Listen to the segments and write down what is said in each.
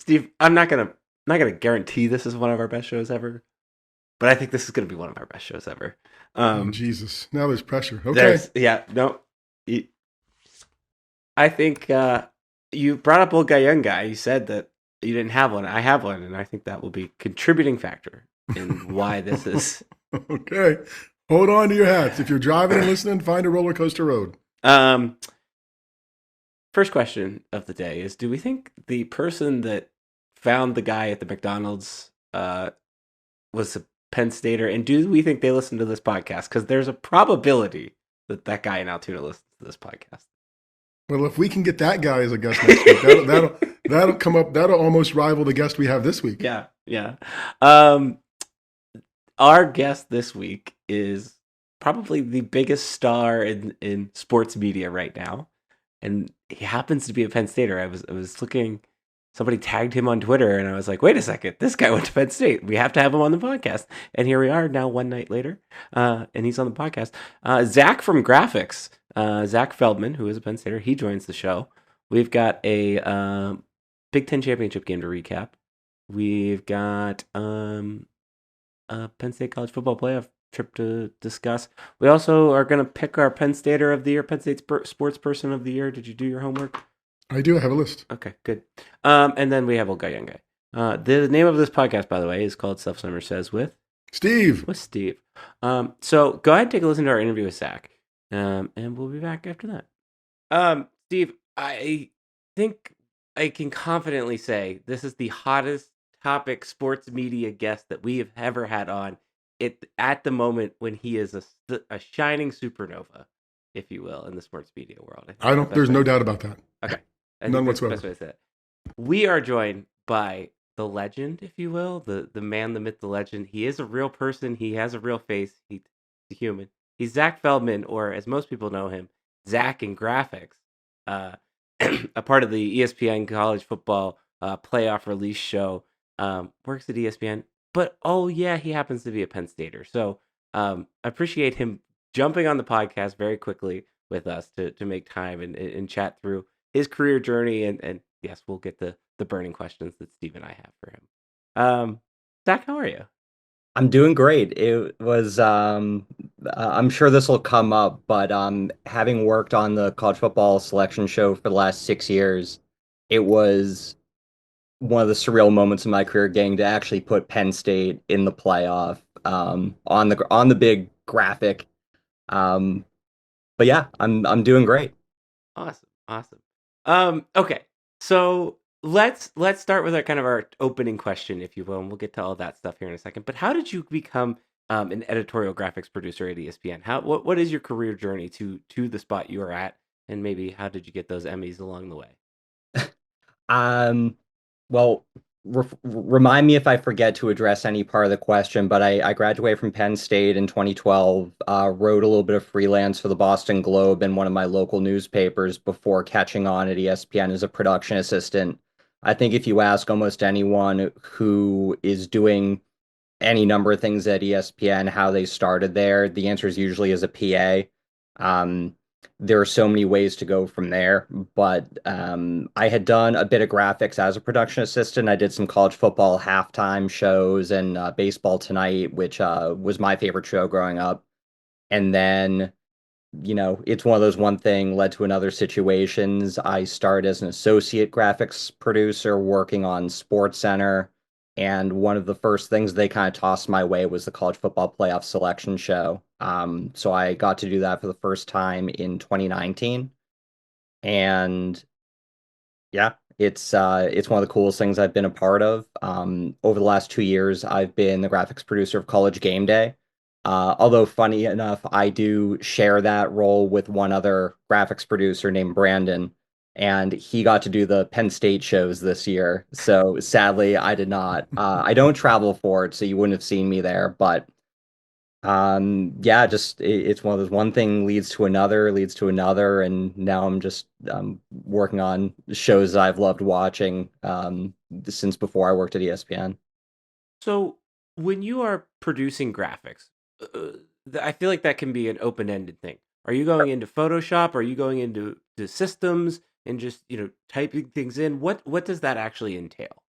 Steve, I'm not gonna guarantee this is one of our best shows ever, but I think this is gonna be one of our best shows ever. Oh, Um, Jesus. Now there's pressure. Okay. there's yeah no, y- I think you brought up old guy young guy. You said that you didn't have one. I have one, and I think that will be a contributing factor in why this is. Okay. Hold on to your hats. If you're driving and listening, find a roller coaster road. Um, First question of the day is: do we think the person that found the guy at the McDonald's was a Penn Stater, and do we think they listen to this podcast? Because there's a probability that that guy in Altoona listens to this podcast. Well, if we can get that guy as a guest next week, that'll come up. That'll almost rival the guest we have this week. Yeah, yeah. Um, our guest this week is probably the biggest star in sports media right now, and he happens to be a Penn Stater. I was looking. Somebody tagged him on Twitter, and I was like, "Wait a second! This guy went to Penn State. We have to have him on the podcast." And here we are now, one night later, and he's on the podcast. Zack from Graphics, Zack Feldman, who is a Penn Stater, he joins the show. We've got a Big Ten championship game to recap. We've got a Penn State college football playoff trip to discuss. We also are going to pick our Penn Stater of the year, Penn State Sports Person of the year. Did you do your homework? I do have a list. Okay, good. And then we have old guy, young guy. The name of this podcast, by the way, is called Stuff Summer Says Steve. with Steve. So go ahead and take a listen to our interview with Zach, and we'll be back after that. Steve, I think I can confidently say this is the hottest topic sports media guest that we have ever had on. It at the moment when he is a shining supernova, if you will, in the sports media world. I think I that's the don't. best There's way no to say doubt it. about that. Okay, I think None that's the whatsoever. best way to say it. We are joined by the legend, if you will, the man, the myth, the legend. He is a real person. He has a real face. He's a human. He's Zack Feldman, or as most people know him, Zack in Graphics, uh, a part of the ESPN college football playoff release show. Works at ESPN, but oh yeah, he happens to be a Penn Stater. So I appreciate him jumping on the podcast very quickly with us to make time and chat through his career journey and yes, we'll get the burning questions that Steve and I have for him. Zach, how are you? I'm doing great. I'm sure this will come up, but having worked on the college football selection show for the last 6 years, it was one of the surreal moments in my career getting to actually put Penn State in the playoff on the big graphic. Um, but yeah, I'm doing great. Awesome, awesome. Okay, so let's start with our kind of our opening question, if you will, and we'll get to all that stuff here in a second. But how did you become an editorial graphics producer at ESPN? What is your career journey to the spot you are at, and maybe how did you get those Emmys along the way? Um, well, remind me if I forget to address any part of the question, but I graduated from Penn State in 2012, wrote a little bit of freelance for the Boston Globe and one of my local newspapers before catching on at ESPN as a production assistant. I think if you ask almost anyone who is doing any number of things at ESPN, how they started there, the answer is usually as a PA. Um, there are so many ways to go from there, but I had done a bit of graphics as a production assistant. I did some college football halftime shows and Baseball Tonight, which was my favorite show growing up. And then, it's one of those one thing led to another situations. I started as an associate graphics producer working on Sports Center. And one of the first things they kind of tossed my way was the college football playoff selection show. So I got to do that for the first time in 2019. And yeah, it's one of the coolest things I've been a part of. Over the last 2 years, I've been the graphics producer of College Game Day. Although funny enough, I do share that role with one other graphics producer named Brandon, and he got to do the Penn State shows this year. So sadly, I did not. I don't travel for it, so you wouldn't have seen me there. But yeah, just it's one of those one thing leads to another, and now I'm just working on shows that I've loved watching since before I worked at ESPN. So when you are producing graphics, I feel like that can be an open-ended thing. Are you going into Photoshop? Are you going into systems and just typing things in? What does that actually entail?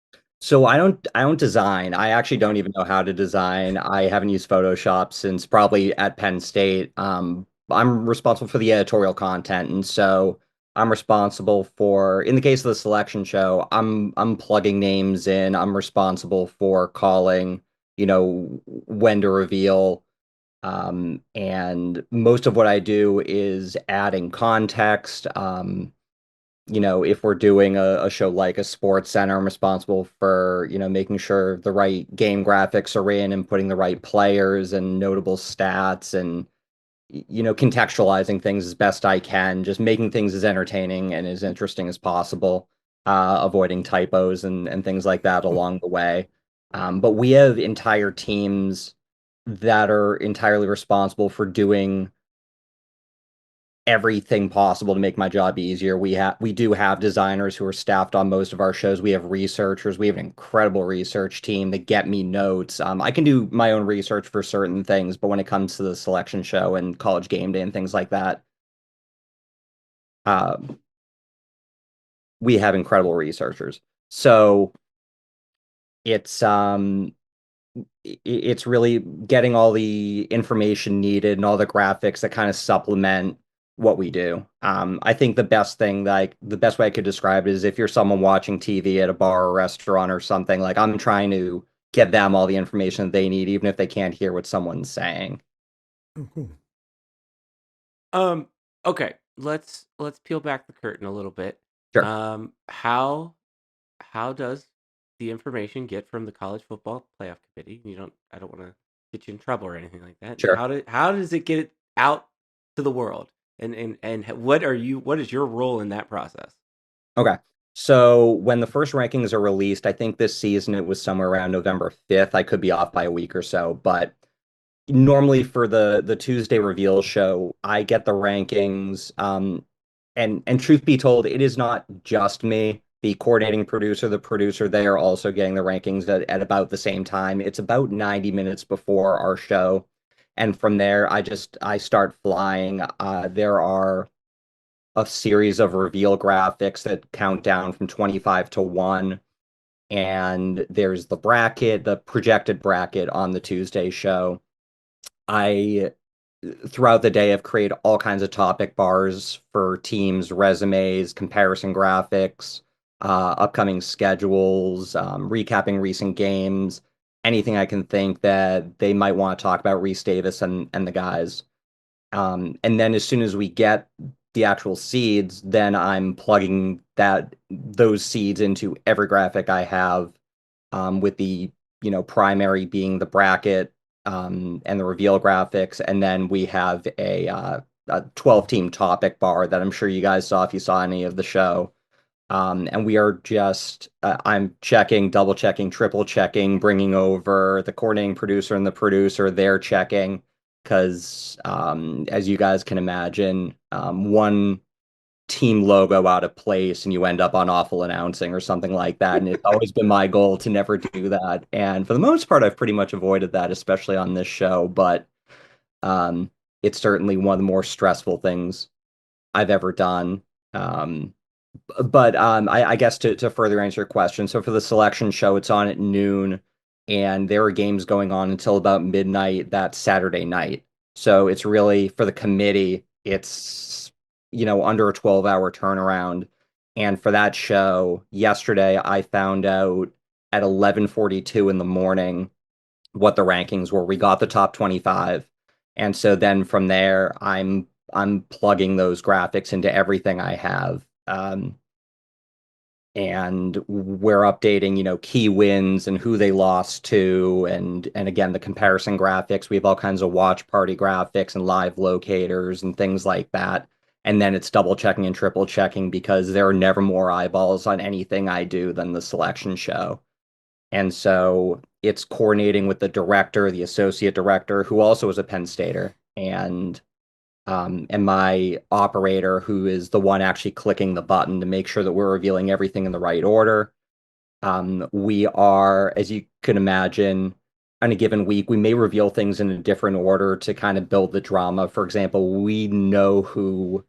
So I don't design. I actually don't even know how to design. I haven't used Photoshop since probably at Penn State. I'm responsible for the editorial content, and so I'm responsible for, in the case of the selection show, I'm plugging names in. I'm responsible for calling, when to reveal. And most of what I do is adding context. If we're doing a show like a Sports Center, I'm responsible for, making sure the right game graphics are in and putting the right players and notable stats and, contextualizing things as best I can, just making things as entertaining and as interesting as possible, avoiding typos and things like that along the way. But we have entire teams that are entirely responsible for doing everything possible to make my job easier. We do have designers who are staffed on most of our shows. We have researchers. We have an incredible research team that get me notes. I can do my own research for certain things, but when it comes to the selection show and college game day and things like that, uh, we have incredible researchers. So it's it's really getting all the information needed and all the graphics that kind of supplement what we do. I think the best way I could describe it is if you're someone watching TV at a bar or restaurant or something, like I'm trying to get them all the information that they need, even if they can't hear what someone's saying. Oh, cool. Um, okay, let's peel back the curtain a little bit. Sure. How does the information get from the college football playoff committee? I don't want to get you in trouble or anything like that. Sure. How does it get it out to the world? And what is your role in that process? Okay. So when the first rankings are released, I think this season it was somewhere around November 5th. I could be off by a week or so, but normally for the Tuesday reveal show, I get the rankings. And truth be told, it is not just me. The coordinating producer, the producer, they are also getting the rankings at about the same time. It's about 90 minutes before our show. And from there, I start flying. There are a series of reveal graphics that count down from 25 to 1. And there's the bracket, the projected bracket on the Tuesday show. I throughout the day have created all kinds of topic bars for teams, resumes, comparison graphics, upcoming schedules, recapping recent games, anything I can think that they might want to talk about Reese Davis and the guys. And then as soon as we get the actual seeds, then I'm plugging those seeds into every graphic I have, with the primary being the bracket, and the reveal graphics, and then we have a 12 team topic bar that I'm sure you guys saw if you saw any of the show. And we are just I'm checking, double checking, triple checking, bringing over the coordinating producer and the producer. They're checking because, as you guys can imagine, one team logo out of place and you end up on awful announcing or something like that. And it's always been my goal to never do that. And for the most part, I've pretty much avoided that, especially on this show. But um, it's certainly one of the more stressful things I've ever done. But I guess to further answer your question, so for the selection show, it's on at noon, and there are games going on until about midnight that Saturday night. So it's really for the committee, it's under a 12-hour turnaround. And for that show, yesterday I found out at 11:42 in the morning what the rankings were. We got the top 25. And so then from there, I'm plugging those graphics into everything I have. And we're updating, key wins and who they lost to, and again the comparison graphics. We have all kinds of watch party graphics and live locators and things like that. And then it's double checking and triple checking because there are never more eyeballs on anything I do than the selection show. And so it's coordinating with the director, the associate director, who also is a Penn Stater, and my operator, who is the one actually clicking the button to make sure that we're revealing everything in the right order. We are, as you can imagine, on a given week, we may reveal things in a different order to kind of build the drama. For example, we know who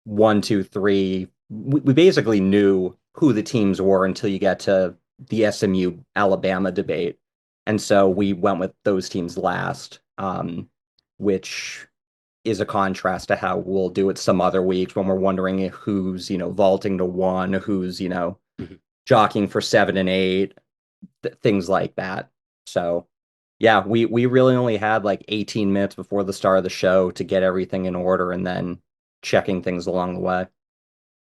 one, two, three. We basically knew who the teams were until you get to the SMU Alabama debate. And so we went with those teams last, which is a contrast to how we'll do it some other weeks when we're wondering who's, vaulting to 1, who's, Mhm. jockeying for 7 and 8, things like that. So yeah, we really only had like 18 minutes before the start of the show to get everything in order and then checking things along the way.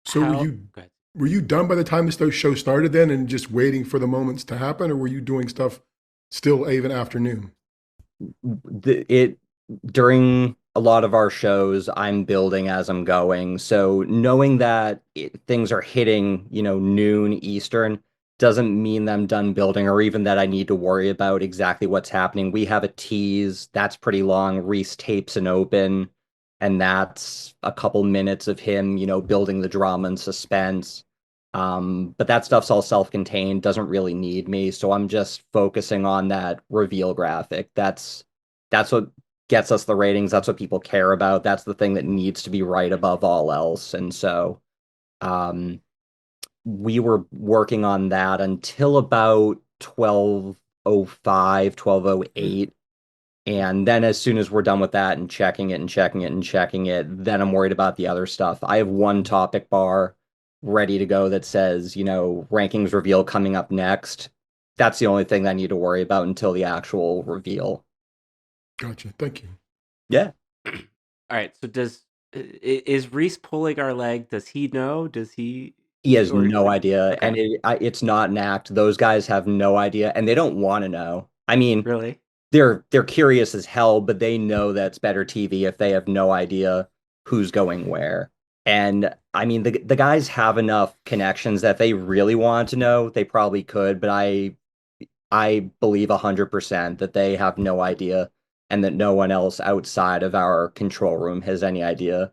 So How? Go ahead. were you done by the time the show started then, and just waiting for the moments to happen, or were you doing stuff still even afternoon? It during a lot of our shows, I'm building as I'm going. So knowing that things are hitting, noon Eastern doesn't mean that I'm done building or even that I need to worry about exactly what's happening. We have a tease that's pretty long. Reese tapes an open, and that's a couple minutes of him, building the drama and suspense. But that stuff's all self-contained, doesn't really need me. So I'm just focusing on that reveal graphic. That's what gets us the ratings. That's what people care about. That's the thing that needs to be right above all else. And so um, we were working on that until about 12:05, 12:08. And then as soon as we're done with that and checking it and checking it and checking it, then I'm worried about the other stuff. I have one topic bar ready to go that says, rankings reveal coming up next. That's the only thing that I need to worry about until the actual reveal. Gotcha. Thank you. Yeah. All right. So is Reese pulling our leg? Does he know? Does he? He has Or no idea, and okay, it's not an act. Those guys have no idea, and they don't want to know. I mean, really? they're curious as hell, but they know that's better TV if they have no idea who's going where. And I mean, the guys have enough connections that they really want to know. They probably could, but I believe 100% that they have no idea, and that no one else outside of our control room has any idea.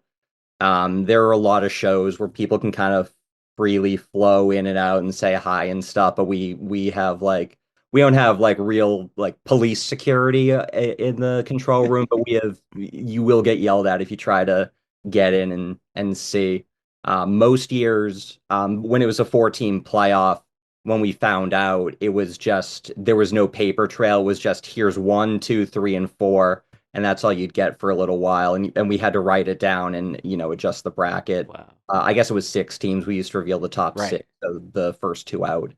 There are a lot of shows where people can kind of freely flow in and out and say hi and stuff, but we have like we don't have like real like police security in the control room, but we have you will get yelled at if you try to get in and see. Most years, when it was a 4-team playoff, when we found out, it was just there was no paper trail. It was just here's 1, 2, 3, and 4, and that's all you'd get for a little while. And we had to write it down and adjust the bracket. Wow. I guess it was 6 teams. We used to reveal the top Right. 6, so the first 2 out.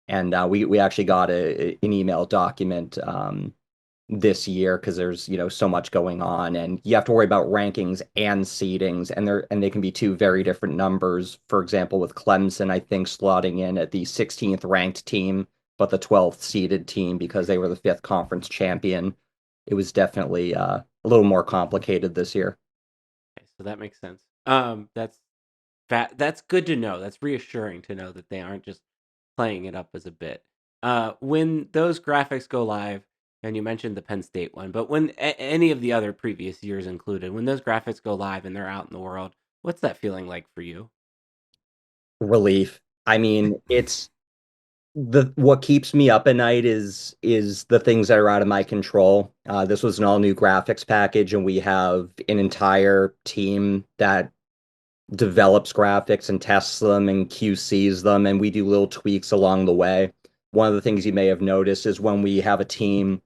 And we actually got an email document this year because there's so much going on, and you have to worry about rankings and seedings, and they can be 2 very different numbers. For example, with Clemson, I think slotting in at the 16th ranked team, but the 12th seeded team because they were the 5th conference champion. It was definitely a little more complicated this year. Okay, so that makes sense. That's good to know. That's reassuring to know that they aren't just playing it up as a bit. When those graphics go live, and you mentioned the Penn State one, but when any of the other previous years included, when those graphics go live and they're out in the world, what's that feeling like for you? Relief. I mean, it's the what keeps me up at night is the things that are out of my control. This was an all new graphics package, and we have an entire team that develops graphics and tests them and QCs them, and we do little tweaks along the way. One of the things you may have noticed is when we have a team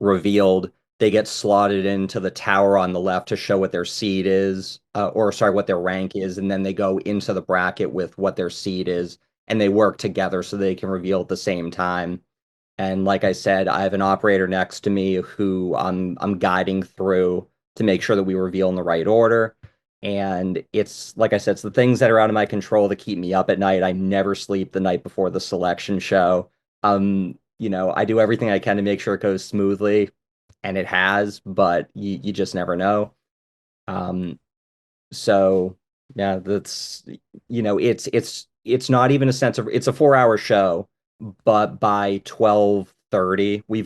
revealed, they get slotted into the tower on the left to show what their seed is, or sorry, what their rank is, and then they go into the bracket with what their seed is, and they work together so they can reveal at the same time. And like I said, I have an operator next to me who I'm guiding through to make sure that we reveal in the right order. And it's like I said, it's the things that are out of my control that keep me up at night. I never sleep the night before the selection show. I do everything I can to make sure it goes smoothly, and it has, but you just never know. Um, so yeah, that's it's not even a sense of it's a 4-hour show, but by 12:30, we've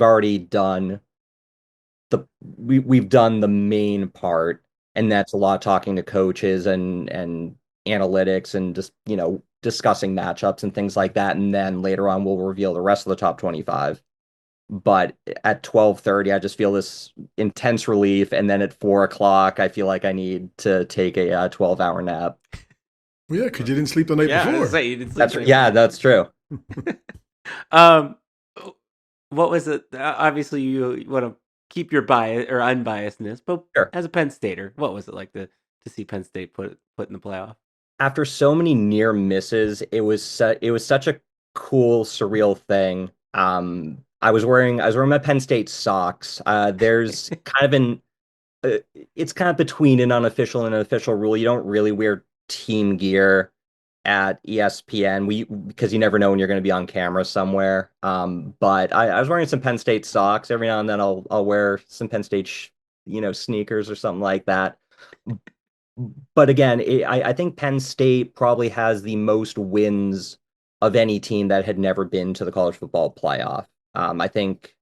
done the main part, and that's a lot of talking to coaches and analytics and just, discussing matchups and things like that. And then later on we'll reveal the rest of the top 25. But at 12:30, I just feel this intense relief, and then at 4 o'clock, I feel like I need to take a 12-hour nap. Well, yeah, because you didn't sleep the night Yeah, I was gonna before. say you didn't sleep Yeah, that's true. Um, what was it? Obviously, you want to keep your bias or unbiasedness, but Sure. as a Penn Stater, what was it like to see Penn State put in the playoff? After so many near misses, it was such a cool, surreal thing. I was wearing my Penn State socks. There's kind of an it's kind of between an unofficial and an official rule. You don't really wear team gear at ESPN. We because you never know when you're going to be on camera somewhere. But I was wearing some Penn State socks. Every now and then I'll wear some Penn State sneakers or something like that. But again, I think Penn State probably has the most wins of any team that had never been to the college football playoff. I think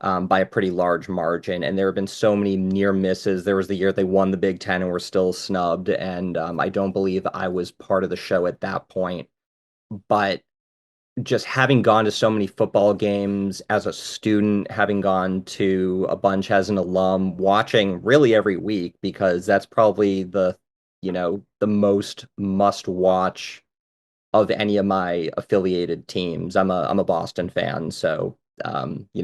by a pretty large margin. And there have been so many near misses. There was the year they won the Big Ten and were still snubbed. And I don't believe I was part of the show at that point. But just having gone to so many football games as a student, having gone to a bunch as an alum, watching really every week, because that's probably the most must watch of any of my affiliated teams. I'm a Boston fan, so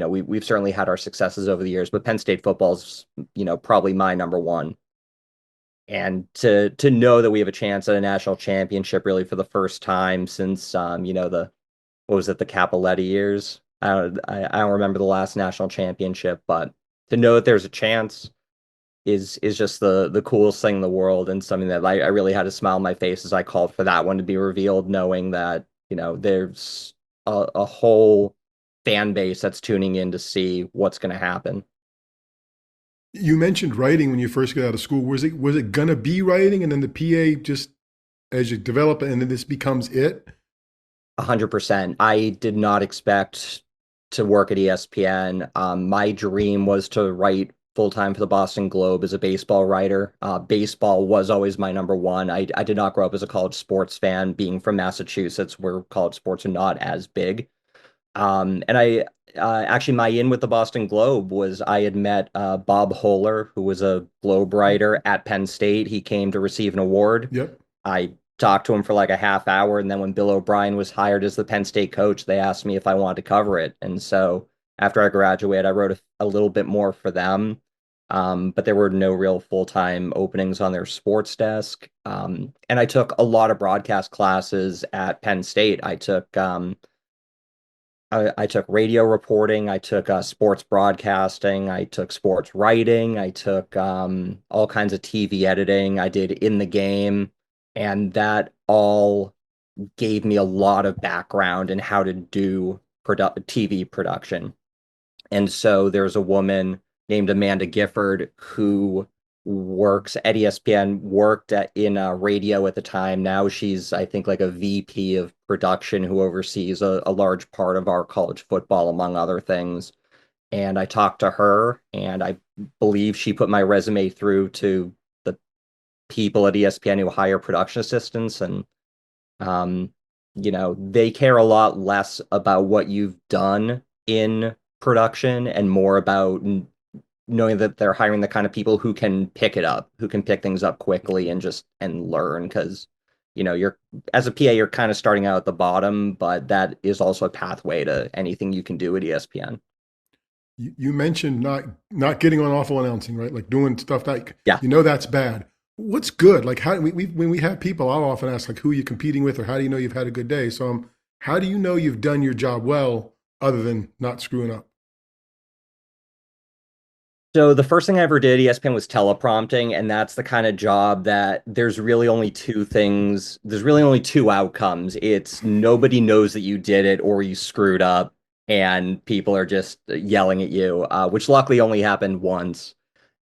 we've certainly had our successes over the years, but Penn State football's, probably my number one. And to know that we have a chance at a national championship really for the first time since the what was it, the Capoletti years? I don't remember the last national championship, but to know that there's a chance is just the coolest thing in the world, and something that I really had a smile on my face as I called for that one to be revealed, knowing that, there's a whole fan base that's tuning in to see what's going to happen. You mentioned writing when you first got out of school. Was it gonna be writing, and then the PA just as you develop it, and then this becomes it? 100%. I did not expect to work at ESPN. My dream was to write full time for the Boston Globe as a baseball writer. Baseball was always my number one. I did not grow up as a college sports fan, being from Massachusetts, where college sports are not as big. And I actually, my in with the Boston Globe was I had met Bob Holer, who was a Globe writer at Penn State. He came to receive an award. Yep. I talked to him for like a half hour, and then when Bill O'Brien was hired as the Penn State coach, they asked me if I wanted to cover it. And so after I graduated, I wrote a little bit more for them. But there were no real full-time openings on their sports desk. And I took a lot of broadcast classes at Penn State. I took radio reporting, I took sports broadcasting, I took sports writing, I took all kinds of TV editing, I did in the game, and that all gave me a lot of background in how to do TV production. And so there's a woman named Amanda Gifford who works at ESPN, worked in radio at the time. Now she's, I think, like a VP of production who oversees a large part of our college football, among other things. And I talked to her, and I believe she put my resume through to the people at ESPN who hire production assistants. And um, they care a lot less about what you've done in production and more about knowing that they're hiring the kind of people who can pick it up, who can pick things up quickly and just and learn. Because, you're as a PA, you're kind of starting out at the bottom, but that is also a pathway to anything you can do at ESPN. You mentioned not getting on awful announcing, right? Like doing stuff that Yeah. that's bad. What's good? Like how we when we have people, I'll often ask like, who are you competing with, or how do you know you've had a good day? So, how do you know you've done your job well, other than not screwing up? So the first thing I ever did at ESPN was teleprompting, and that's the kind of job that there's really only two things, there's really only two outcomes. It's nobody knows that you did it or you screwed up, and people are just yelling at you, which luckily only happened once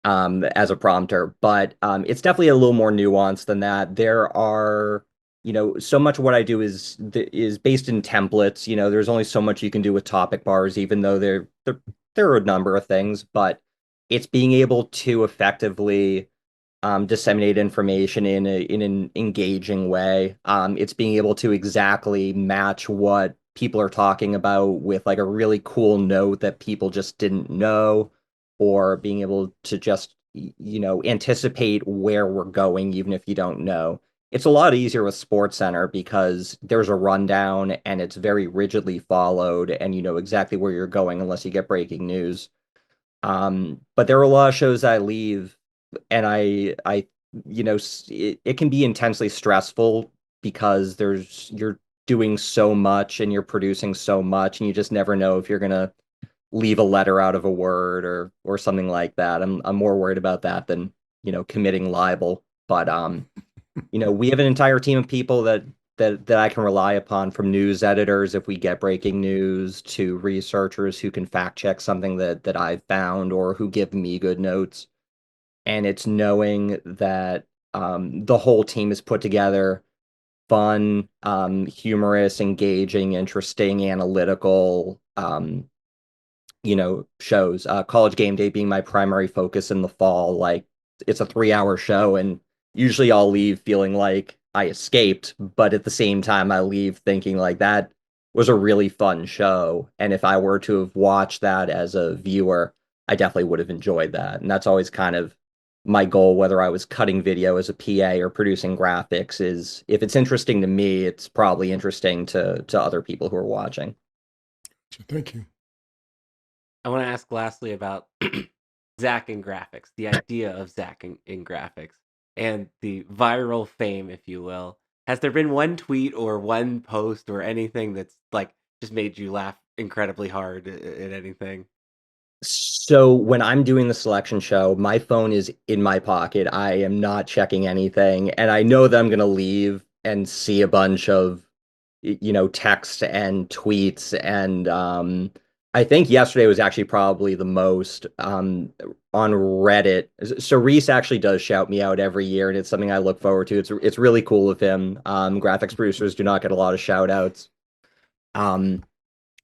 as a prompter. But it's definitely a little more nuanced than that. There are, so much of what I do is based in templates. There's only so much you can do with topic bars, even though there are a number of things, but it's being able to effectively disseminate information in an engaging way. It's being able to exactly match what people are talking about with like a really cool note that people just didn't know, or being able to just anticipate where we're going, even if you don't know. it's a lot easier with Sports Center because there's a rundown and it's very rigidly followed, and you know exactly where you're going unless you get breaking news. But there are a lot of shows I leave, and you know, it can be intensely stressful because you're doing so much and you're producing so much, and you just never know if you're gonna leave a letter out of a word or something like that. I'm more worried about that than, you know, committing libel. But you know, we have an entire team of people that I can rely upon, from news editors if we get breaking news to researchers who can fact check something that I've found or who give me good notes. And it's knowing that the whole team is put together, fun, humorous, engaging, interesting, analytical, you know, shows. College Game Day being my primary focus in the fall. Like, it's a 3 hour show, and usually I'll leave feeling like I escaped, but at the same time, I leave thinking like that was a really fun show. And if I were to have watched that as a viewer, I definitely would have enjoyed that. And that's always kind of my goal, whether I was cutting video as a PA or producing graphics, is if it's interesting to me, it's probably interesting to other people who are watching. Thank you. I want to ask lastly about Zack in Graphics, the idea of Zack in Graphics, and the viral fame, if you will. Has there been one tweet or one post or anything that's like just made you laugh incredibly hard at anything? So when I'm doing the selection show, my phone is in my pocket. I am not checking anything, and I know that I'm going to leave and see a bunch of, you know, text and tweets. And I think yesterday was actually probably the most on Reddit. So Reese actually does shout me out every year, and it's something I look forward to. It's really cool of him. Graphics producers do not get a lot of shout outs. Um,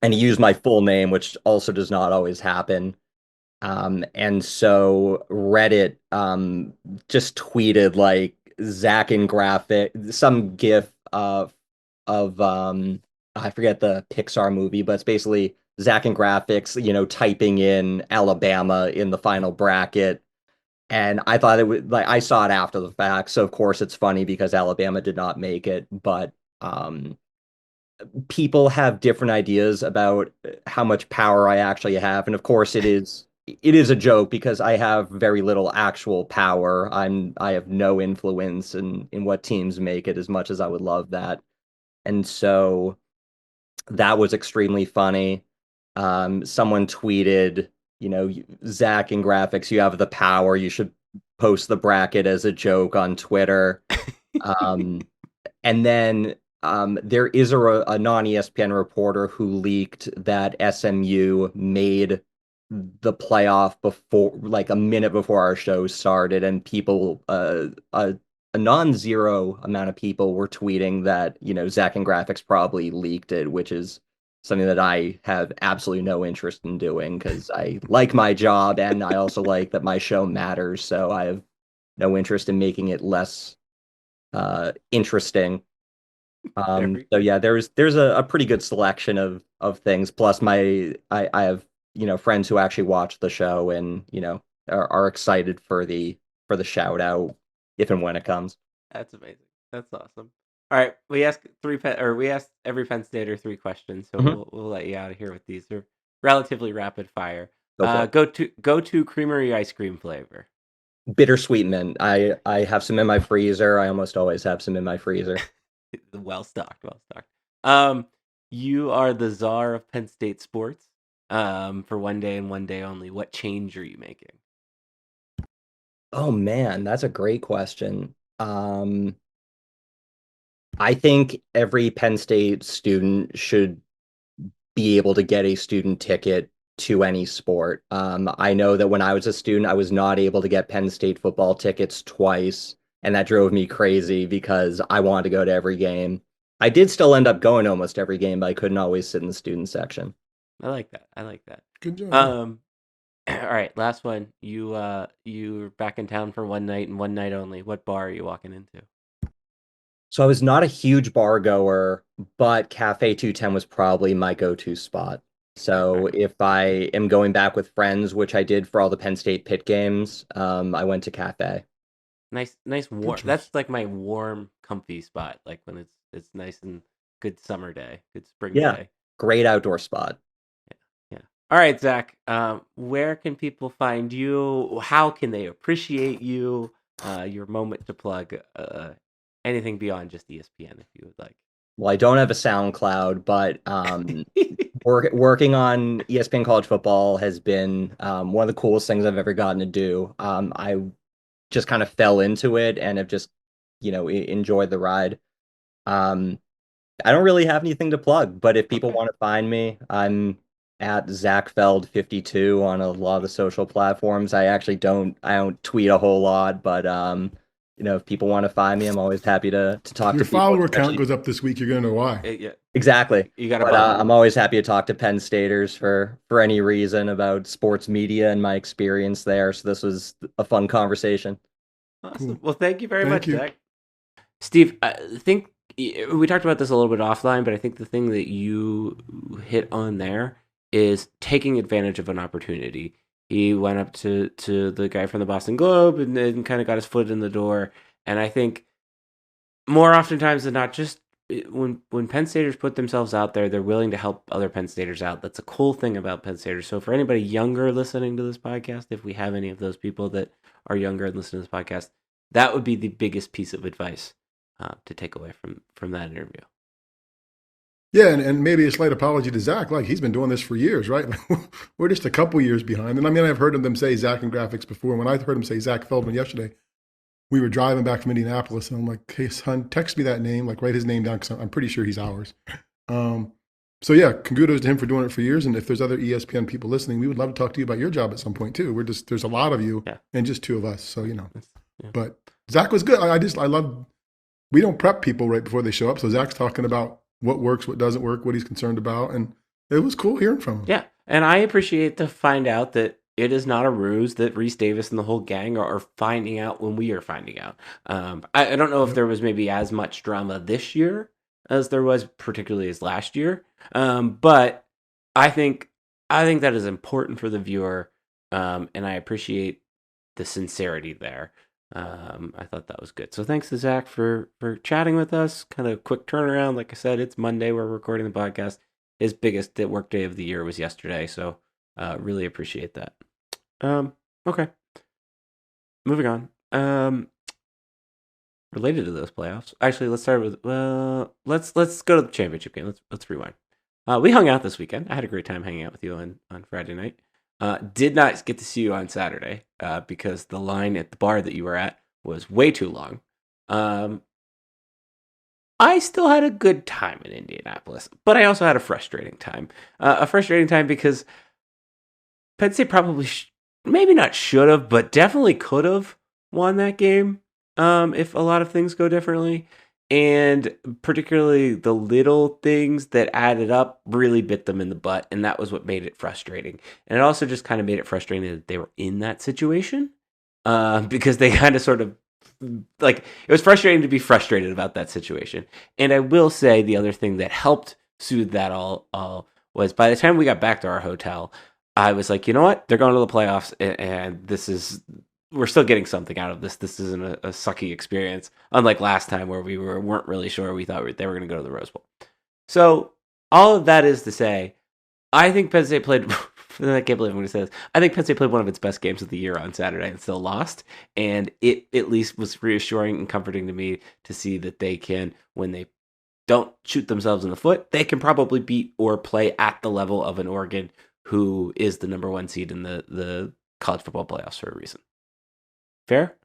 and he used my full name, which also does not always happen. And so Reddit just tweeted like Zack in graphic, some GIF of I forget the Pixar movie, but it's basically Zack in graphics, you know, typing in Alabama in the final bracket. And I thought it would, like, I saw it after the fact, so of course it's funny because Alabama did not make it. But people have different ideas about how much power I actually have, and of course it is a joke because I have very little actual power. I have no influence in what teams make it, as much as I would love that. And so that was extremely funny. Someone tweeted, you know, Zach in graphics, you have the power. You should post the bracket as a joke on Twitter. Um, and then there is a non-ESPN reporter who leaked that SMU made the playoff before, like a minute before our show started, and people, a non-zero amount of people were tweeting that, you know, Zack and Graphics probably leaked it, which is something that I have absolutely no interest in doing because I like my job and I also like that my show matters. So I have no interest in making it less interesting. Very So good. yeah, there's a pretty good selection of things. Plus, I have, you know, friends who actually watch the show and, you know, are excited for the shout out if and when it comes. That's amazing. That's awesome. All right, we asked every Penn Stater three questions, so Mhm. we'll let you out of here with these. They're relatively rapid fire. Go for it. Go to creamery ice cream flavor. Bittersweet mint. I have some in my freezer. I almost always have some in my freezer. Well stocked, well stocked. Um, you are the czar of Penn State sports. For one day and one day only. What change are you making? Oh man, that's a great question. I think every Penn State student should be able to get a student ticket to any sport. I know that when I was a student, I was not able to get Penn State football tickets twice, and that drove me crazy because I wanted to go to every game. I did still end up going to almost every game, but I couldn't always sit in the student section. I like that. I like that. Good job. Yeah. Um, all right, last one. You're back in town for one night and one night only. What bar are you walking into? So I was not a huge bar goer, but Cafe 210 was probably my go-to spot. Okay. So if I am going back with friends, which I did for all the Penn State pit games, I went to Cafe. Nice Good warm. choice. That's like my warm, comfy spot. Like when it's nice and good summer day, good spring Yeah, day. great outdoor spot. Yeah. All right, Zach. Where can people find you? How can they appreciate you? Your moment to plug. Anything beyond just ESPN, if you would like. Well, I don't have a SoundCloud, but working on ESPN College Football has been one of the coolest things I've ever gotten to do. I just kind of fell into it and have just, enjoyed the ride. Um, I don't really have anything to plug, but if people Okay. want to find me, I'm at ZachFeld52 on a lot of the social platforms. I don't tweet a whole lot, but if people want to find me, I'm always happy to If talk your to people, follower count especially goes up this week, you're going to know why. Yeah. exactly. You got a But bump. I'm always happy to talk to Penn Staters for any reason about sports media and my experience there. So this was a fun conversation. Awesome. Cool. Well, thank you very Thank much, you. Zach. Steve, I think we talked about this a little bit offline, but I think the thing that you hit on there is taking advantage of an opportunity. He went up to the guy from the Boston Globe and then kind of got his foot in the door. And I think more oftentimes than not, just when Penn Staters put themselves out there, they're willing to help other Penn Staters out. That's a cool thing about Penn Staters. So for anybody younger listening to this podcast, if we have any of those people that are younger and listen to this podcast, that would be the biggest piece of advice to take away from that interview. Yeah, and maybe a slight apology to Zach. Like, he's been doing this for years, right? We're just a couple years behind. And I mean, I've heard them say Zack In Graphics before. When I heard him say Zack Feldman yesterday, we were driving back from Indianapolis, and I'm like, hey, son, text me that name. Like, write his name down because I'm pretty sure he's ours. Um, so, yeah, kudos to him for doing it for years. And if there's other ESPN people listening, we would love to talk to you about your job at some point, too. There's a lot of you Yeah. and just two of us. So, Yeah. But Zach was good. I love, we don't prep people right before they show up. So, Zach's talking about what works, what doesn't work, what he's concerned about. And it was cool hearing from him. Yeah, and I appreciate to find out that it is not a ruse that Reese Davis and the whole gang are finding out when we are finding out. I don't know if there was maybe as much drama this year as there was particularly as last year, but I think that is important for the viewer, and I appreciate the sincerity there. I thought that was good. So thanks to Zach for chatting with us. Kind of quick turnaround. Like I said, it's Monday. We're recording the podcast. His biggest work day of the year was yesterday. So really appreciate that. Okay. Moving on. Related to those playoffs. Actually, let's start with let's go to the championship game. Let's rewind. We hung out this weekend. I had a great time hanging out with you on Friday night. Did not get to see you on Saturday because the line at the bar that you were at was way too long. I still had a good time in Indianapolis, but I also had a frustrating time. A frustrating time because Penn State probably, maybe not should have, but definitely could have won that game if a lot of things go differently. And particularly the little things that added up really bit them in the butt. And that was what made it frustrating. And it also just kind of made it frustrating that they were in that situation because they kind of sort of, like, it was frustrating to be frustrated about that situation. And I will say the other thing that helped soothe that all was by the time we got back to our hotel, I was like, you know what? They're going to the playoffs, and we're still getting something out of this. This isn't a sucky experience, unlike last time where we weren't really sure. We thought they were going to go to the Rose Bowl. So all of that is to say, I think Penn State played. I can't believe I'm going to say this. I think Penn State played one of its best games of the year on Saturday and still lost. And it at least was reassuring and comforting to me to see that they can, when they don't shoot themselves in the foot, they can probably beat or play at the level of an Oregon who is the number one seed in the college football playoffs for a reason. Fair?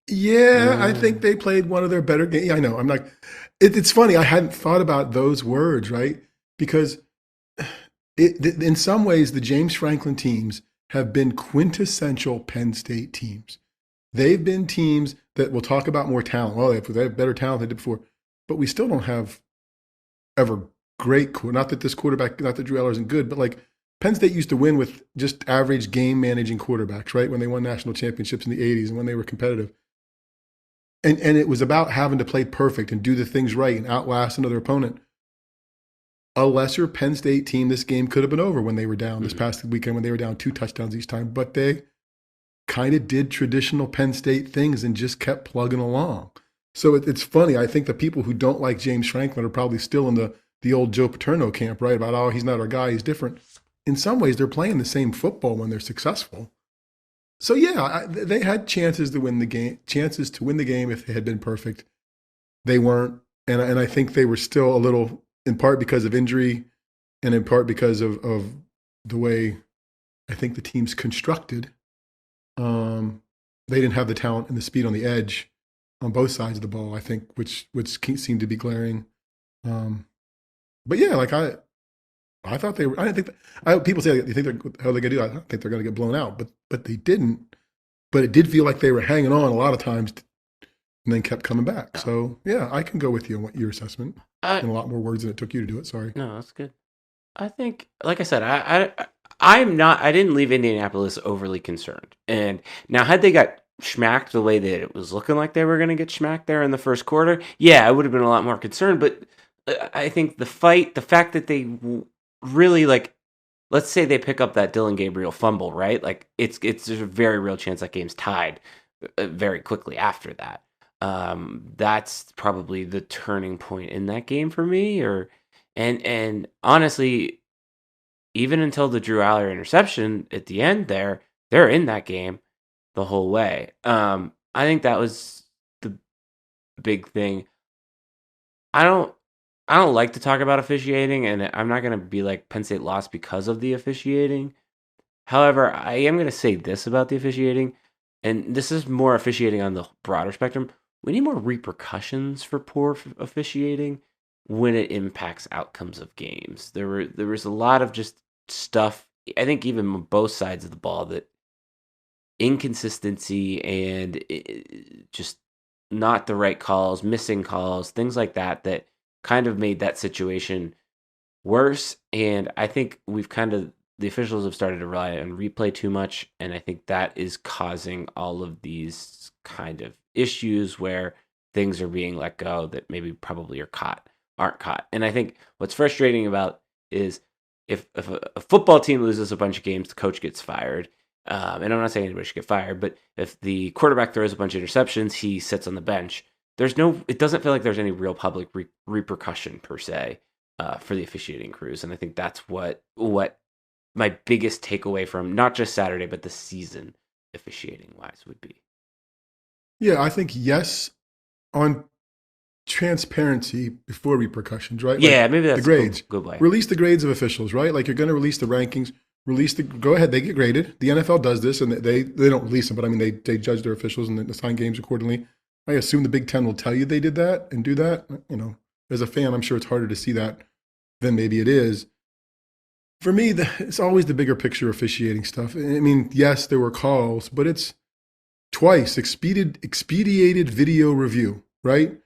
Yeah, I think they played one of their better games. Yeah, I know. I'm like, it's funny. I hadn't thought about those words, right? Because in some ways, the James Franklin teams have been quintessential Penn State teams. They've been teams that we'll talk about more talent. Well, they have better talent than they did before, but we still don't have ever great. Not that this quarterback, not that Drew Eller isn't good, but like Penn State used to win with just average game managing quarterbacks, right? When they won national championships in the 80s and when they were competitive. And it was about having to play perfect and do the things right and outlast another opponent. A lesser Penn State team, this game could have been over when they were down this past weekend when they were down 2 touchdowns each time, but they kind of did traditional Penn State things and just kept plugging along. So it's funny. I think the people who don't like James Franklin are probably still in the old Joe Paterno camp, right? About, oh, he's not our guy, he's different. In some ways, they're playing the same football when they're successful. So yeah, they had chances to win the game if they had been perfect. They weren't, and I think they were still a little, in part because of injury, and in part because of the way I think the team's constructed. They didn't have the talent and the speed on the edge on both sides of the ball, I think, which seemed to be glaring. But yeah, like I thought they were. I didn't think people say, you think how are they gonna do? I don't think they're gonna get blown out, but they didn't. But it did feel like they were hanging on a lot of times, and then kept coming back. So yeah, I can go with you on what your assessment in a lot more words than it took you to do it. Sorry. No, that's good. I think, like I said, I'm not. I didn't leave Indianapolis overly concerned. And now, had they got schmacked the way that it was looking like they were going to get schmacked there in the first quarter, yeah, I would have been a lot more concerned. But I think the fact that they really, like, let's say they pick up that Dylan Gabriel fumble, right? Like, there's a very real chance that game's tied very quickly after that. That's probably the turning point in that game for me. And honestly, even until the Drew Aller interception at the end there, they're in that game the whole way. I think that was the big thing. I don't like to talk about officiating, and I'm not going to be like Penn State lost because of the officiating. However, I am going to say this about the officiating, and this is more officiating on the broader spectrum. We need more repercussions for poor officiating when it impacts outcomes of games. There was a lot of just stuff, I think even on both sides of the ball, that inconsistency and just not the right calls, missing calls, things like that kind of made that situation worse. And I think the officials have started to rely on replay too much, and I think that is causing all of these kind of issues where things are being let go that maybe probably aren't caught. And I think what's frustrating about is if a football team loses a bunch of games, the coach gets fired. And I'm not saying anybody should get fired, but if the quarterback throws a bunch of interceptions, he sits on the bench. It doesn't feel like there's any real public repercussion per se for the officiating crews. And I think that's what my biggest takeaway from not just Saturday, but the season officiating wise would be. Yeah, I think yes on transparency before repercussions, right? Yeah, like maybe that's the grades. Good way. Release the grades of officials, right? Like you're going to release the rankings. Go ahead. They get graded. The NFL does this, and they don't release them, but I mean they judge their officials and they assign games accordingly. I assume the Big Ten will tell you they did that and do that. You know, as a fan, I'm sure it's harder to see that than maybe it is. For me, it's always the bigger picture officiating stuff. I mean, yes, there were calls, but it's twice expedited video review, right?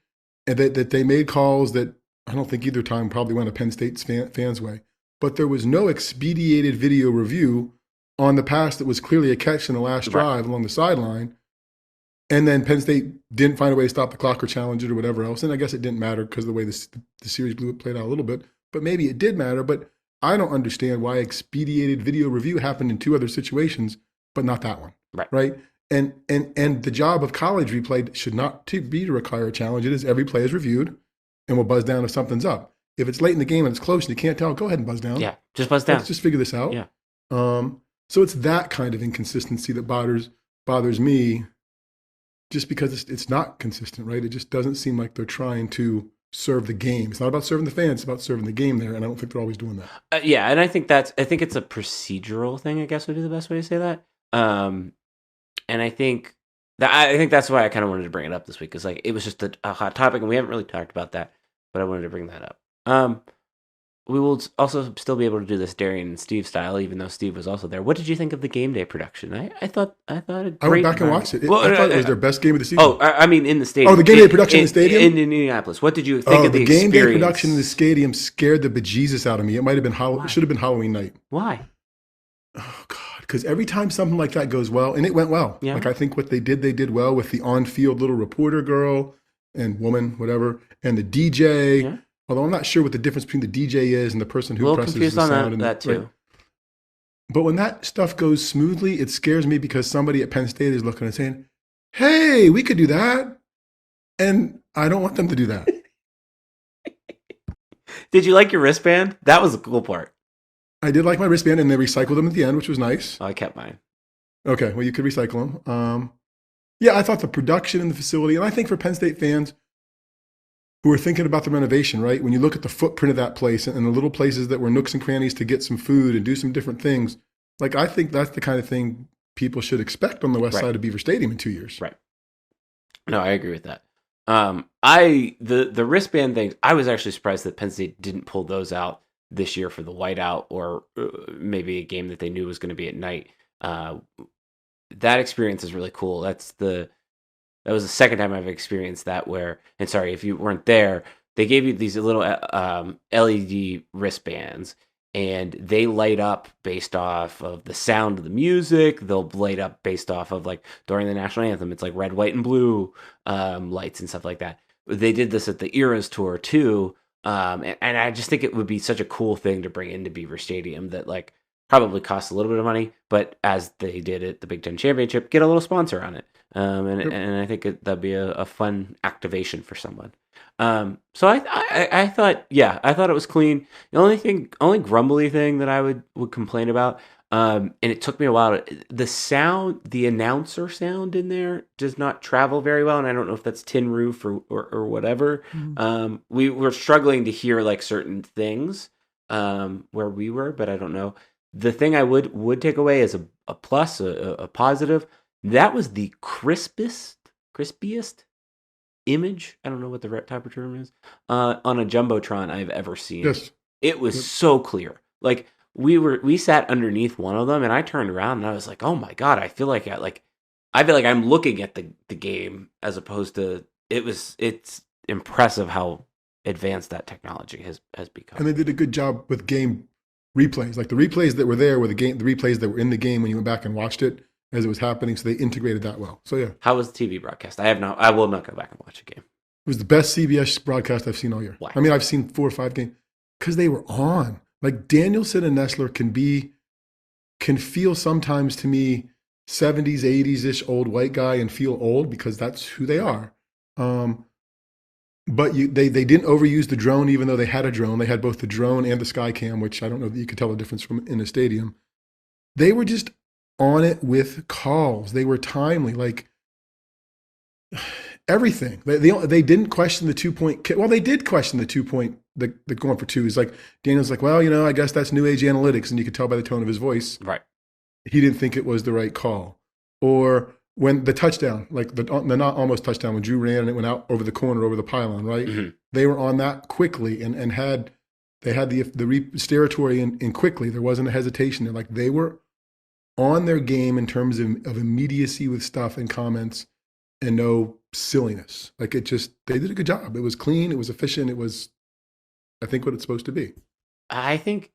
And that they made calls that I don't think either time probably went a Penn State's fans' way. But there was no expedited video review on the pass that was clearly a catch in the last drive along the sideline. And then Penn State didn't find a way to stop the clock or challenge it or whatever else. And I guess it didn't matter because of the way the series played out a little bit. But maybe it did matter. But I don't understand why expedited video review happened in two other situations, but not that one. Right? And the job of college replay should not be to require a challenge. It is every play is reviewed and will buzz down if something's up. If it's late in the game and it's close and you can't tell, go ahead and buzz down. Yeah, just buzz down. Let's just figure this out. Yeah. So it's that kind of inconsistency that bothers me, just because it's not consistent, right? It just doesn't seem like they're trying to serve the game. It's not about serving the fans; it's about serving the game there, and I don't think they're always doing that. Yeah, and I think it's a procedural thing, I guess would be the best way to say that. And I think that's why I kind of wanted to bring it up this week, because like it was just a hot topic, and we haven't really talked about that, but I wanted to bring that up. We will also still be able to do this Darian and Steve style, even though Steve was also there. What did you think of the game day production? I thought a great. I went back and watched it. I thought it was their best game of the season. Oh, I mean in the stadium. Oh, the game day production in the stadium in Indianapolis. What did you think of the game experience? day production in the stadium scared the bejesus out of me. It might have been it should have been Halloween night. Why? Oh God, because every time something like that goes well, and it went well. Yeah. Like I think what they did well with the on-field little reporter girl and woman, whatever, and the DJ. Yeah. Although I'm not sure what the difference between the DJ is and the person who presses the sound. That too. Right? But when that stuff goes smoothly, it scares me because somebody at Penn State is looking and saying, "Hey, we could do that," and I don't want them to do that. Did you like your wristband? That was the cool part. I did like my wristband, and they recycled them at the end, which was nice. Oh, I kept mine. Okay, well, you could recycle them. Yeah, I thought the production in the facility, and I think for Penn State fans who are thinking about the renovation, right? When you look at the footprint of that place and the little places that were nooks and crannies to get some food and do some different things, like I think that's the kind of thing people should expect on the west side of Beaver Stadium in 2 years. Right. No, I agree with that. The wristband thing, I was actually surprised that Penn State didn't pull those out this year for the whiteout or maybe a game that they knew was going to be at night. That experience is really cool. That was the second time I've experienced that where, and sorry if you weren't there, they gave you these little LED wristbands and they light up based off of the sound of the music. They'll light up based off of like during the national anthem. It's like red, white, and blue lights and stuff like that. They did this at the Eras tour too. And I just think it would be such a cool thing to bring into Beaver Stadium that like probably costs a little bit of money, but as they did at the Big Ten Championship, get a little sponsor on it. And I think that'd be a fun activation for someone. So I thought, yeah, I thought it was clean. The only grumbly thing that I would complain about, and it took me a while the announcer sound in there does not travel very well. And I don't know if that's tin roof or whatever. Mm-hmm. We were struggling to hear like certain things, where we were, but I don't know. The thing I would take away as a plus, a positive, that was the crispiest image, I don't know what the right type of term is, on a Jumbotron I've ever seen. Yes. It was so clear. Like we sat underneath one of them and I turned around and I was like, oh my God, I feel like I'm looking at the game as opposed to it's impressive how advanced that technology has become. And they did a good job with game replays. Like the replays that were there were the replays that were in the game when you went back and watched it as it was happening. So they integrated that well. So yeah. How was the TV broadcast? I will not go back and watch a game. It was the best CBS broadcast I've seen all year. Why? I mean, I've seen 4 or 5 games because they were on. Like Danielson and Nessler can feel sometimes to me 70s, 80s-ish old white guy and feel old because that's who they are. But they didn't overuse the drone, even though they had a drone. They had both the drone and the sky cam, which I don't know that you could tell the difference from in a stadium. They were just on it with calls. They were timely, like everything. They didn't question the 2-point kick. Well, they did question the 2-point, the going for two. He's like, Daniel's like, well, I guess that's new age analytics. And you could tell by the tone of his voice. Right. He didn't think it was the right call. Or when the touchdown, like the not almost touchdown, when Drew ran and it went out over the corner, over the pylon, right? Mm-hmm. They were on that quickly and had the territory in quickly. There wasn't a hesitation. They're like, they were on their game in terms of immediacy with stuff and comments and no silliness. Like they did a good job. It was clean. It was efficient. It was, I think, what it's supposed to be. I think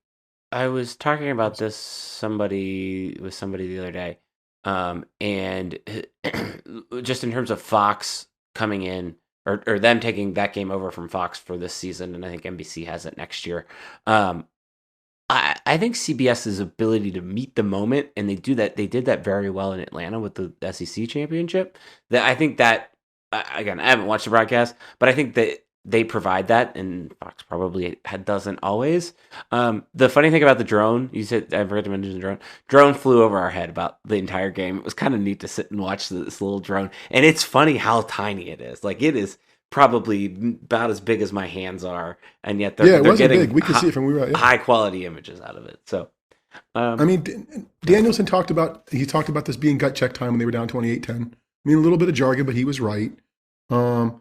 I was talking about this with somebody the other day. And just in terms of Fox coming in or them taking that game over from Fox for this season, and I think NBC has it next year. I think CBS's ability to meet the moment, and they did that very well in Atlanta with the SEC championship. I think that, again, I haven't watched the broadcast, but I think that they provide that, and Fox probably doesn't always. The funny thing about the drone, you said, I forgot to mention the drone. Drone flew over our head about the entire game. It was kind of neat to sit and watch this little drone, and it's funny how tiny it is. Like, it is probably about as big as my hands are, and yet they're getting big. We could see it from where we were at, high quality images out of it. So, I mean, Danielson talked about this being gut check time when they were down 28-10. I mean, a little bit of jargon, but he was right. And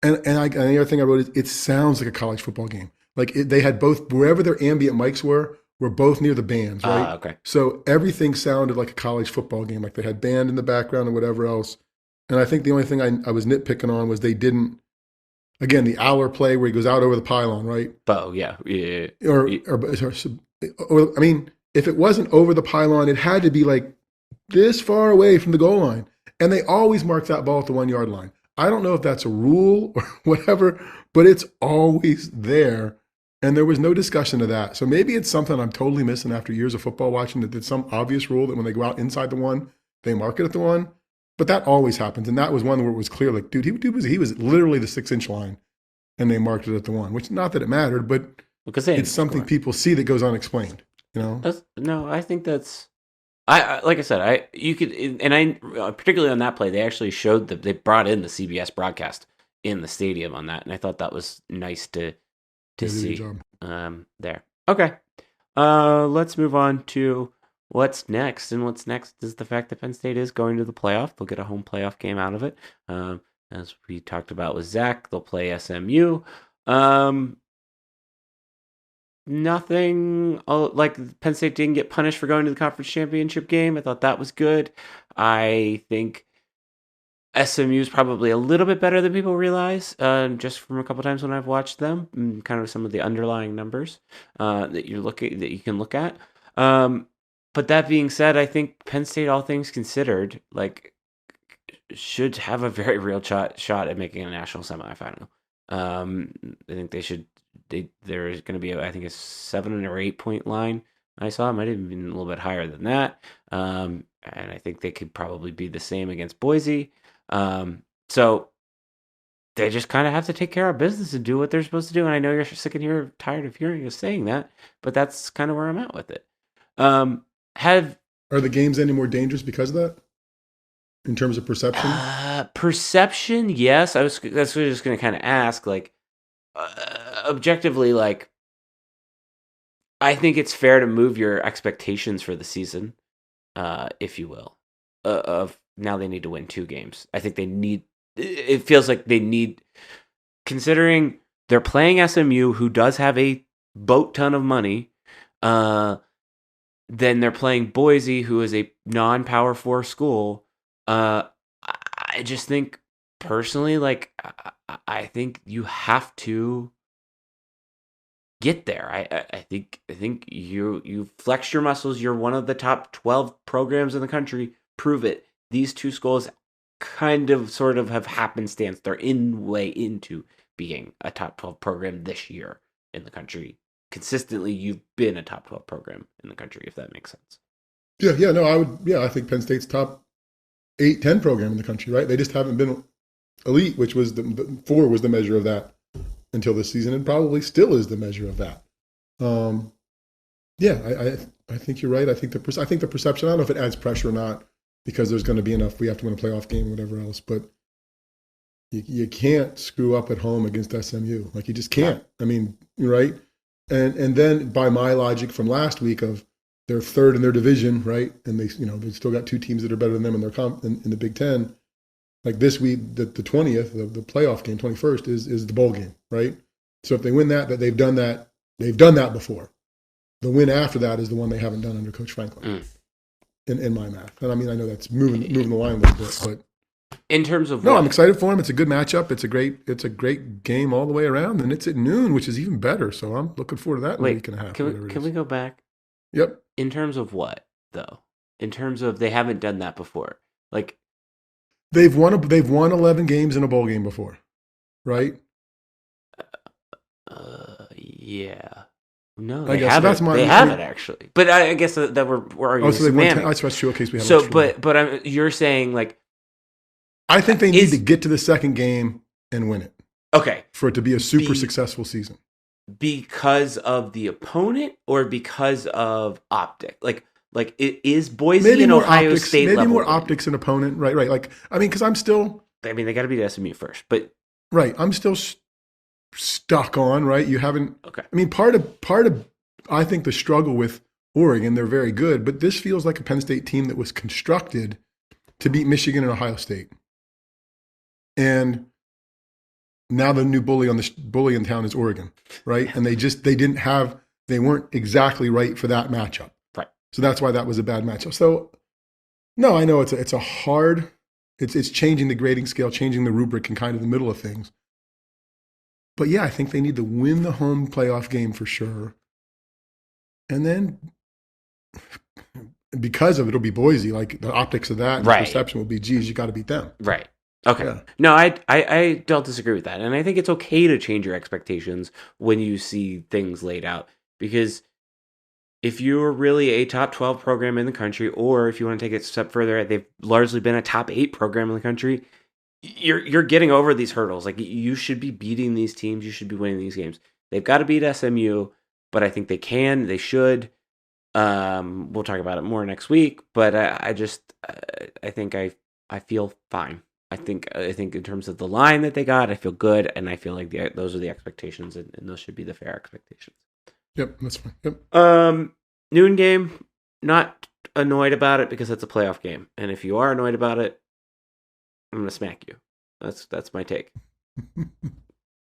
the other thing I wrote is it sounds like a college football game. Like they had both, wherever their ambient mics were both near the bands, right? Okay. So everything sounded like a college football game. Like they had band in the background and whatever else. And I think the only thing I was nitpicking on was they didn't, again, the Aller play where he goes out over the pylon, right? Oh, yeah. Or I mean, if it wasn't over the pylon, it had to be like this far away from the goal line. And they always mark that ball at the 1 yard line. I don't know if that's a rule or whatever, but it's always there. And there was no discussion of that. So maybe it's something I'm totally missing after years of football watching, that there's some obvious rule that when they go out inside the one, they mark it at the one. But that always happens. And that was one where it was clear, like, dude, he was literally the 6-inch line, and they marked it at the one, which not that it mattered, but because it's something people see that goes unexplained, you know? No, I think that's, like I said, you could, and I particularly on that play, they actually showed they brought in the CBS broadcast in the stadium on that, and I thought that was nice to see there. Okay, let's move on to what's next, and what's next is the fact that Penn State is going to the playoff. They'll get a home playoff game out of it, as we talked about with Zach. They'll play SMU. Nothing like Penn State didn't get punished for going to the conference championship game. I thought that was good. I think SMU is probably a little bit better than people realize, just from a couple times when I've watched them, and kind of some of the underlying numbers that you can look at. But that being said, I think Penn State, all things considered, like, should have a very real shot at making a national semifinal. I think they should. There's going to be, I think, a 7 or 8 point line. I saw it might have been a little bit higher than that. And I think they could probably be the same against Boise. So they just kind of have to take care of business and do what they're supposed to do. And I know you're sick and tired of hearing us saying that, but that's kind of where I'm at with it. Are the games any more dangerous because of that? In terms of perception? Perception, yes. That's what I was just going to kind of ask, like, objectively, like, I think it's fair to move your expectations for the season, if you will. Of now they need to win 2 games. I think they need. It feels like they need, considering they're playing SMU, who does have a boat ton of money. Then they're playing Boise, who is a non-Power 4 school. I just think personally, like, I think you have to get there. I think you flex your muscles. You're one of the top 12 programs in the country. Prove it. These 2 schools kind of sort of have happenstance. They're way into being a top 12 program this year in the country. Consistently, you've been a top 12 program in the country, if that makes sense. I think Penn State's top 8-10 program in the country, right? They just haven't been elite, which was the 4 was the measure of that until this season, and probably still is the measure of that. I think you're right. I think the perception, I don't know if it adds pressure or not, because there's going to be enough. We have to win a playoff game, whatever else, but you can't screw up at home against SMU. Like, you just can't. I mean, right? And then by my logic from last week of they're third in their division, right? And they still got 2 teams that are better than them in their in the Big Ten. Like this week, the 20th, the playoff game, 21st is the bowl game, right? So if they win that they've done that before. The win after that is the one they haven't done under Coach Franklin. In my math. And I mean, I know that's moving the line a little bit, but in terms of I'm excited for him. It's a good matchup. It's a great game all the way around, and it's at noon, which is even better. So I'm looking forward to that in a week and a half. Can we go back? Yep. In terms of what, though? In terms of they haven't done that before. Like, they've won 11 games in a bowl game before, right? Yeah. No, they haven't. So that's they haven't actually. But I guess that we're arguing. So they won. That's true. Okay, so we have. So, but you're saying, like, I think they need to get to the second game and win it. Okay. For it to be a super successful season. Because of the opponent or because of optic? Like it is Boise and Ohio State maybe level. More optics and opponent. Right. Like, I mean, because I'm still. I mean, they got to beat SMU first, but. Right. I'm still stuck on, right? You haven't. Okay. I mean, part of I think the struggle with Oregon, they're very good, but this feels like a Penn State team that was constructed to beat Michigan and Ohio State. And now the new bully in town is Oregon, right? And they weren't exactly right for that matchup. Right. So that's why that was a bad matchup. So no, I know it's a hard, it's changing the grading scale, changing the rubric in kind of the middle of things. But yeah, I think they need to win the home playoff game for sure. And then because of it'll be Boise, like the optics of that, and the perception will be, geez, you got to beat them. Right. Okay. Yeah. No, I don't disagree with that. And I think it's okay to change your expectations when you see things laid out. Because if you're really a top 12 program in the country, or if you want to take it a step further, they've largely been a top 8 program in the country, you're getting over these hurdles. Like, you should be beating these teams. You should be winning these games. They've got to beat SMU, but I think they can. They should. We'll talk about it more next week. But I think I feel fine. I think in terms of the line that they got, I feel good, and I feel like those are the expectations, and those should be the fair expectations. Yep, that's fine. Yep. Noon game. Not annoyed about it because it's a playoff game, and if you are annoyed about it, I'm gonna smack you. That's my take.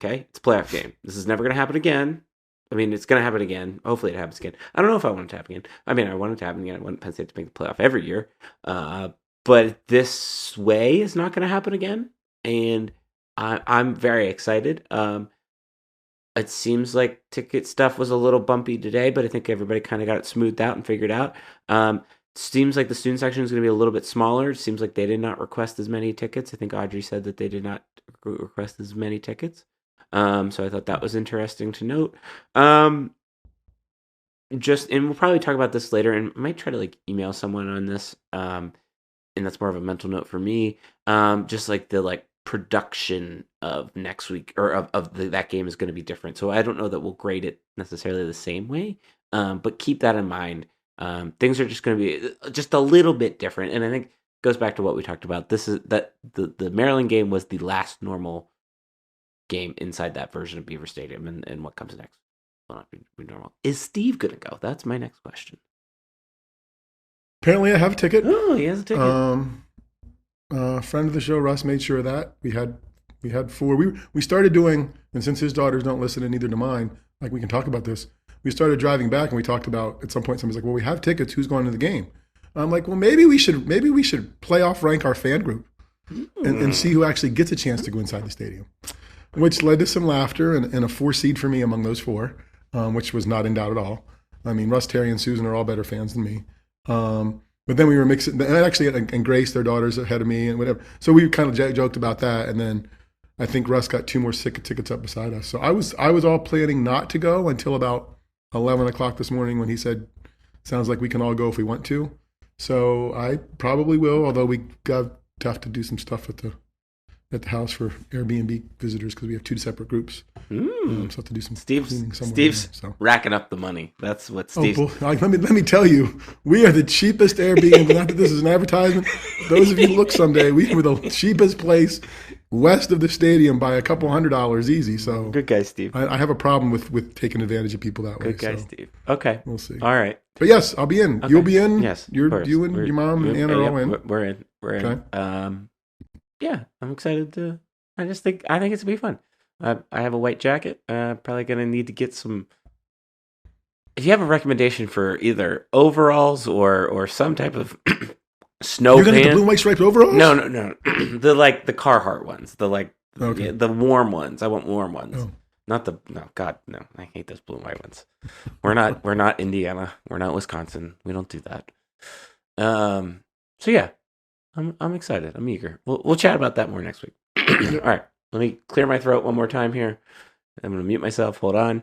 Okay, it's a playoff game. This is never gonna happen again. I mean, it's gonna happen again. Hopefully, it happens again. I don't know if I want it to happen again. I mean, I want it to happen again. I want Penn State to make the playoff every year. But this way is not going to happen again, and I'm very excited. It seems like ticket stuff was a little bumpy today, but I think everybody kind of got it smoothed out and figured out. Seems like the student section is going to be a little bit smaller. It seems like they did not request as many tickets. I think Audrey said that they did not request as many tickets. So I thought that was interesting to note. And we'll probably talk about this later, and I might try to email someone on this. And that's more of a mental note for me. Just like the production of next week, or of that game, is going to be different. So I don't know that we'll grade it necessarily the same way. But keep that in mind. Things are just going to be just a little bit different, and I think it goes back to what we talked about. This is that the Maryland game was the last normal game inside that version of Beaver Stadium, and what comes next will not be normal. Is Steve going to go? That's my next question. Apparently, I have a ticket. Oh, he has a ticket. Friend of the show, Russ, made sure of that. We had 4. We started doing, and since his daughters don't listen, and neither do mine, we can talk about this. We started driving back, and we talked about, at some point, somebody's like, "Well, we have tickets. Who's going to the game?" I'm like, "Well, maybe we should playoff rank our fan group and see who actually gets a chance to go inside the stadium," which led to some laughter and a 4 seed for me among those 4, which was not in doubt at all. I mean, Russ, Terry, and Susan are all better fans than me. But then we were mixing, and actually, and Grace, their daughter's ahead of me, and whatever. So we kind of joked about that, and then I think Russ got 2 more tickets up beside us. So I was all planning not to go until about 11 o'clock this morning when he said, "Sounds like we can all go if we want to." So I probably will, although we have to do some stuff at the house for Airbnb visitors because we have 2 separate groups. So I have to do some cleaning somewhere. Steve's racking up the money. That's what Steve's... let me tell you, we are the cheapest Airbnb. Not that this is an advertisement. Those of you look someday, we were the cheapest place west of the stadium by a couple $100 easy. So good guy, Steve. I have a problem with taking advantage of people that way. Good guy, Steve. Okay, we'll see. All right, but yes, I'll be in. Okay. You'll be in. Yes, you and your mom and Anna are all in. We're in. Okay. Yeah, I'm excited to. I think it's gonna be fun. I have a white jacket. Probably gonna need to get some. If you have a recommendation for either overalls or some type of snow, you're gonna get the blue and white striped overalls. No. the Carhartt ones. The warm ones. I want warm ones. Oh. Not the God no. I hate those blue and white ones. We're not Indiana. We're not Wisconsin. We don't do that. So yeah, I'm excited. I'm eager. We'll chat about that more next week. All right. Let me clear my throat one more time here. I'm going to mute myself. Hold on.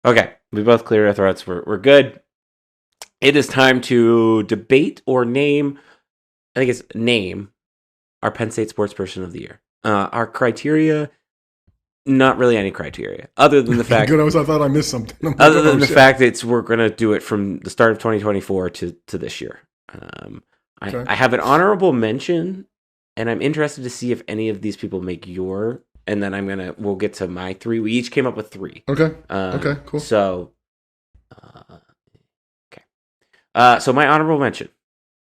Okay. We both cleared our throats. We're good. It is time to debate or name, I think it's name, our Penn State Sportsperson of the Year. Our criteria, not really any criteria, other than the fact... I thought I missed something. Other than the fact that we're going to do it from the start of 2024 to this year. Okay. I have an honorable mention, and I'm interested to see if any of these people make your, and then we'll get to my 3. We each came up with 3. Okay. Okay, cool. So, okay. So my honorable mention,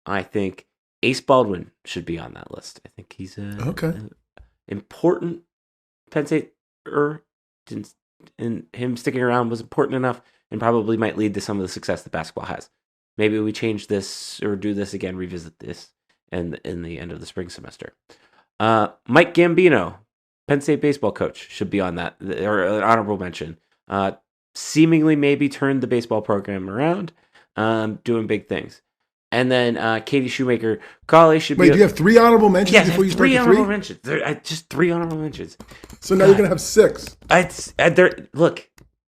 I think Ace Baldwin should be on that list. I think he's an important Penn State, and him sticking around was important enough and probably might lead to some of the success that basketball has. Maybe we change this or do this again, revisit this in the end of the spring semester. Mike Gambino, Penn State baseball coach, should be on that, or an honorable mention. Seemingly maybe turned the baseball program around, doing big things. And then Katie Shoemaker Cawley should Wait, be. Do you have 3 honorable mentions Yes, before you start three the honorable 3? mentions. Just 3 honorable mentions. So now you're going to have 6. Look,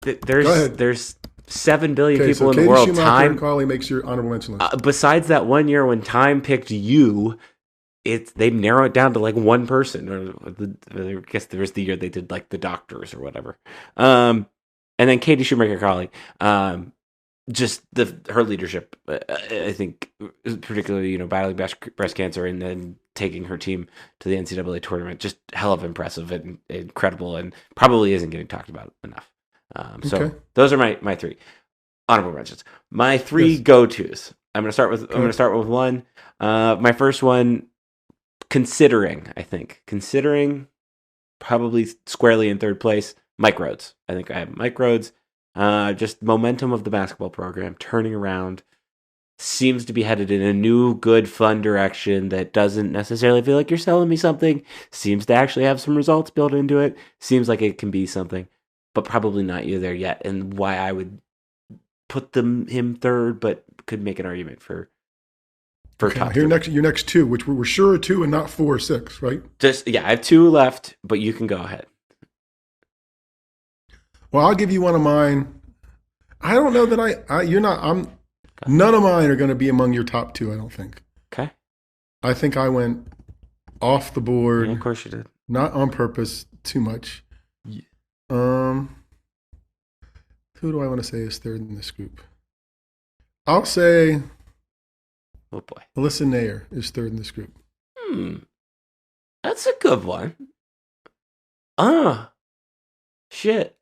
Go ahead. there's 7 billion Okay, people so in Katie the world. Schumacher Time Cawley makes your honorable mention list. besides that one year when Time picked you, they narrow it down to like one person. I guess there was the year they did like the doctors or whatever. And then Katie Shoemaker Cawley. Just her leadership, I think, particularly battling breast cancer and then taking her team to the NCAA tournament, just hell of impressive and incredible, and probably isn't getting talked about enough. So those are my 3 honorable mentions. My 3 go-tos. I'm gonna start with one. My first one, considering probably squarely in third place, Mike Rhodes. I think I have Mike Rhodes. Just momentum of the basketball program turning around, seems to be headed in a new, good, fun direction that doesn't necessarily feel like you're selling me something. Seems to actually have some results built into it. Seems like it can be something, but probably not you there yet. And why I would put him third, but could make an argument for top. Your next 2, which we're sure are 2 and not 4 or 6, right? I have 2 left, but you can go ahead. Well, I'll give you one of mine. I don't know that none of mine are going to be among your top 2, I don't think. Okay. I think I went off the board. Yeah, of course you did. Not on purpose too much. Yeah. Who do I want to say is third in this group? I'll say oh boy, Alyssa Nair is third in this group. That's a good one. Shit.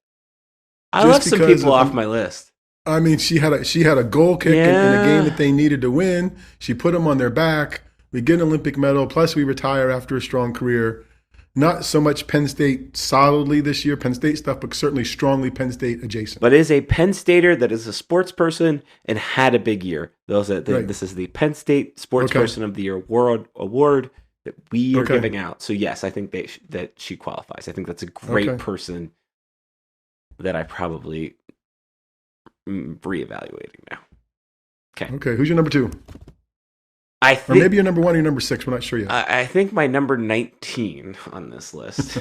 I left some people off my list. I mean, she had a goal kick in a game that they needed to win. She put them on their back. We get an Olympic medal. Plus, we retire after a strong career. Not so much Penn State solidly this year, Penn State stuff, but certainly strongly Penn State adjacent. But is a Penn Stater that is a sports person and had a big year. This is the Penn State Sportsperson of the Year award that we are giving out. So yes, I think that she qualifies. I think that's a great person that I probably reevaluating now. Okay. Who's your number 2? Or maybe your number 1 or your number 6. We're not sure yet. I think my number 19 on this list.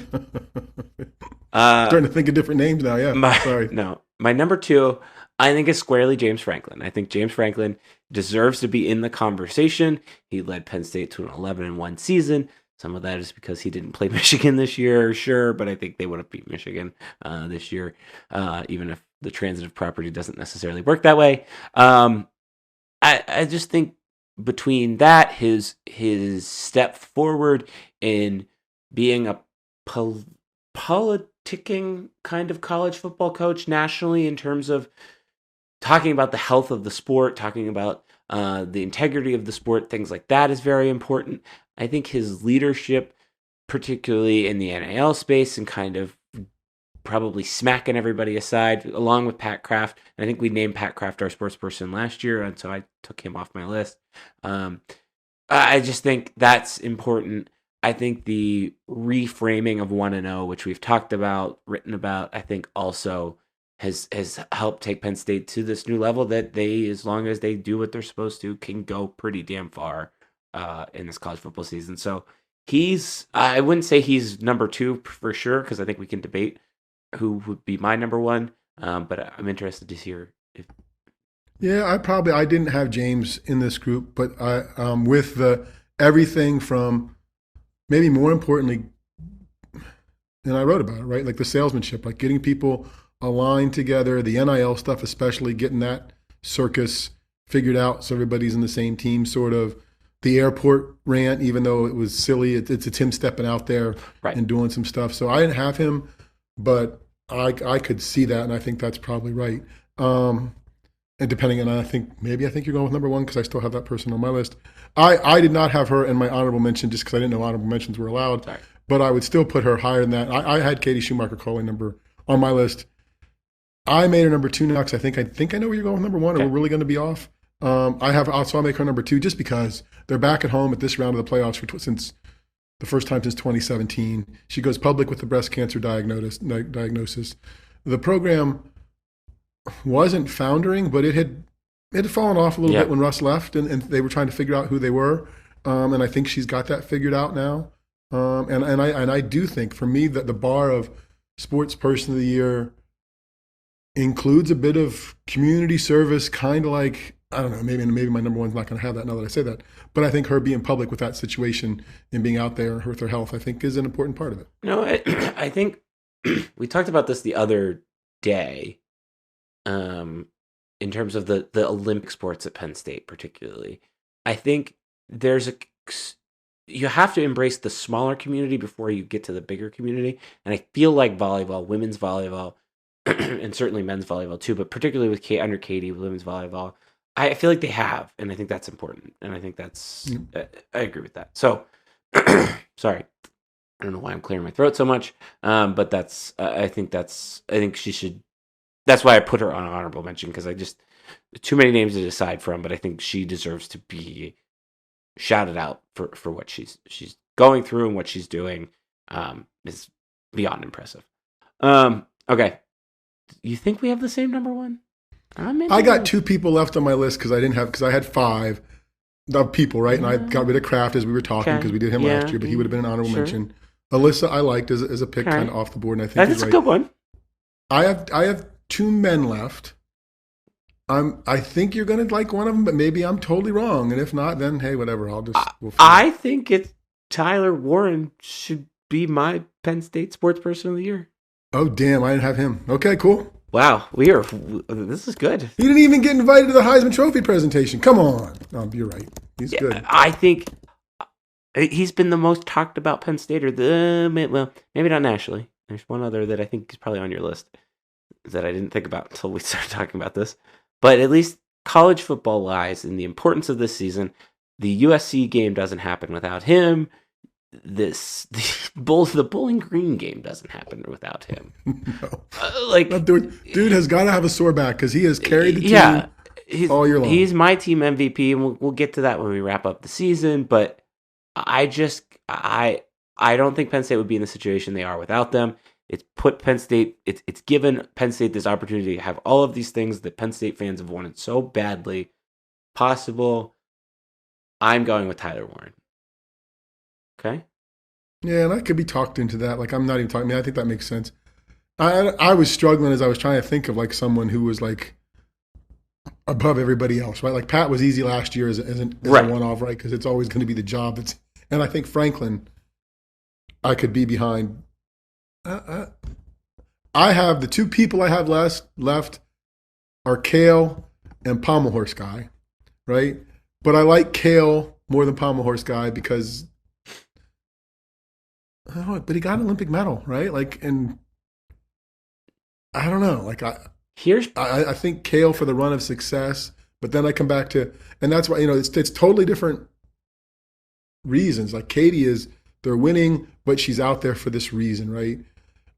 Starting to think of different names now. Yeah. Sorry. No, my number 2, I think is squarely James Franklin. I think James Franklin deserves to be in the conversation. He led Penn State to an 11-1 season. Some of that is because he didn't play Michigan this year, sure, but I think they would have beat Michigan this year, even if the transitive property doesn't necessarily work that way. I just think between that, his step forward in being a politicking kind of college football coach nationally in terms of talking about the health of the sport, talking about the integrity of the sport, things like that is very important. I think his leadership, particularly in the NIL space and kind of probably smacking everybody aside, along with Pat Kraft. And I think we named Pat Kraft our sports person last year, and so I took him off my list. I just think that's important. I think the reframing of 1-0, which we've talked about, written about, I think also has helped take Penn State to this new level that they, as long as they do what they're supposed to, can go pretty damn far in this college football season. So I wouldn't say he's number 2 for sure, because I think we can debate who would be my number 1. But I'm interested to hear if. Yeah, I didn't have James in this group, but I with everything from, maybe more importantly, and I wrote about it, right? Like the salesmanship, like getting people aligned together, the NIL stuff, especially getting that circus figured out so everybody's in the same team, sort of. The airport rant, even though it was silly, it's him stepping out there and doing some stuff. So I didn't have him, but I could see that, and I think that's probably right. And depending on, I think you're going with number 1 because I still have that person on my list. I did not have her in my honorable mention just because I didn't know honorable mentions were allowed. Sorry. But I would still put her higher than that. I had Katie Schumacher Cawley on my list. I made her number 2 now because I think I know where you're going with number 1, or we're really going to be off. I'll make her number 2 just because they're back at home at this round of the playoffs since the first time since 2017. She goes public with the breast cancer diagnosis. The program wasn't foundering, but it it had fallen off a little Yeah. bit when Russ left, and they were trying to figure out who they were. And I think she's got that figured out now. And I do think, for me, that the bar of Sports Person of the Year includes a bit of community service, kind of like, I don't know, maybe my number one's not going to have that now that I say that. But I think her being public with that situation and being out there with her health, I think, is an important part of it. No, I think we talked about this the other day, in terms of the Olympic sports at Penn State, particularly. I think you have to embrace the smaller community before you get to the bigger community. And I feel like volleyball, women's volleyball, and certainly men's volleyball too, but particularly with under Katie, women's volleyball, I feel like they have, and I think that's important. And I think that's, I agree with that. So, sorry. I don't know why I'm clearing my throat so much, but I think she should. That's why I put her on honorable mention, because too many names to decide from, but I think she deserves to be shouted out for what she's going through and what she's doing. Is beyond impressive. Okay, you think we have the same number one? I got two people left on my list because I had five of people, right? And I got rid of Kraft as we were talking because we did him last year, but he would have been an honorable mention. Alyssa, I liked as a pick kind of off the board, and I think that's a good one. I have two men left. I think you're going to like one of them, but maybe I'm totally wrong. And if not, then hey, whatever. I think it's Tyler Warren should be my Penn State Sportsperson of the Year. Oh damn, I didn't have him. Okay, cool. Wow, this is good. He didn't even get invited to the Heisman Trophy presentation. Come on. Oh, you're right. He's good. I think he's been the most talked about Penn Stater. Well, maybe not nationally. There's one other that I think is probably on your list that I didn't think about until we started talking about this. But at least college football wise, in the importance of this season, the USC game doesn't happen without him. The Bowling Green game doesn't happen without him. No. Dude has got to have a sore back because he has carried the team all year long. He's my team MVP, and we'll get to that when we wrap up the season. But I don't think Penn State would be in the situation they are without them. It's put Penn State. It's given Penn State this opportunity to have all of these things that Penn State fans have wanted so badly possible. I'm going with Tyler Warren. Okay. Yeah, and I could be talked into that. Like, I'm not even talking. I mean, I think that makes sense. I was struggling as I was trying to think of like someone who was like above everybody else, right? Like Pat was easy last year as a one-off, right? Because it's always going to be the job that's. And I think Franklin, I could be behind. I have the two people I have left are Kale and Pommel Horse Guy, right? But I like Kale more than Pommel Horse Guy because. Oh, but he got an Olympic medal, right? Like, and I don't know. Like, I think Kale for the run of success, but then I come back to, and that's why it's totally different reasons. Like Katie they're winning, but she's out there for this reason, right?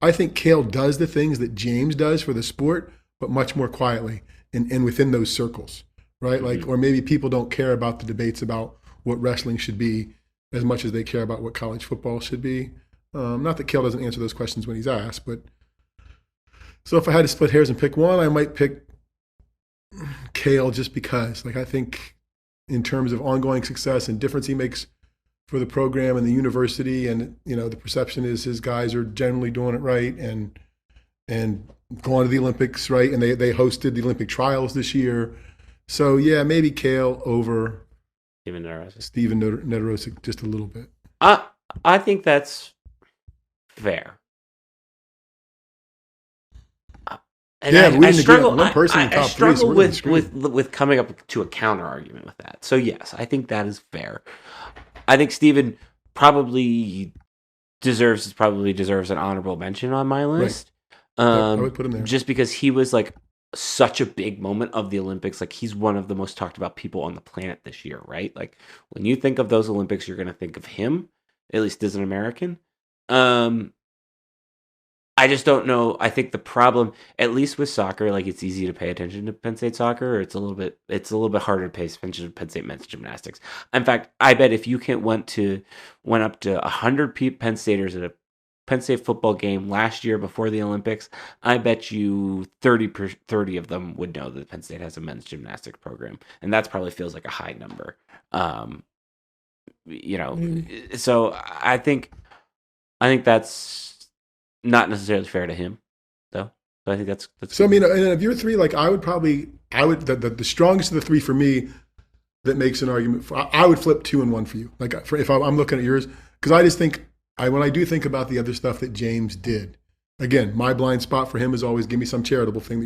I think Kale does the things that James does for the sport, but much more quietly and within those circles, right? Like, or maybe people don't care about the debates about what wrestling should be as much as they care about what college football should be. Not that Kale doesn't answer those questions when he's asked, but so if I had to split hairs and pick one, I might pick Kale just because. Like, I think in terms of ongoing success and difference he makes for the program and the university, and the perception is his guys are generally doing it right and going to the Olympics, right? And they hosted the Olympic trials this year. So yeah, maybe Kale over Steven Nedorosik just a little bit. I think that's fair. And I struggle. I struggle with coming up to a counter argument with that. So yes, I think that is fair. I think Steven probably deserves an honorable mention on my list. Right. I would put him there just because he was like such a big moment of the Olympics. Like, he's one of the most talked about people on the planet this year, right? Like, when you think of those Olympics, you're going to think of him, at least as an American. I just don't know. I think the problem, at least with soccer, like, it's easy to pay attention to Penn State soccer. Or it's a little bit harder to pay attention to Penn State men's gymnastics. In fact, I bet if you went up to 100 Penn Staters at a Penn State football game last year before the Olympics, I bet you 30 of them would know that Penn State has a men's gymnastics program, and that probably feels like a high number. So I think that's not necessarily fair to him, though. So I think that's So I good. mean, and if you're three, like I would the strongest of the three for me that makes an argument for, I would flip 2 and 1 for you. Like if I'm looking at yours, because I just think when I do think about the other stuff that James did, again, my blind spot for him is always give me some charitable thing that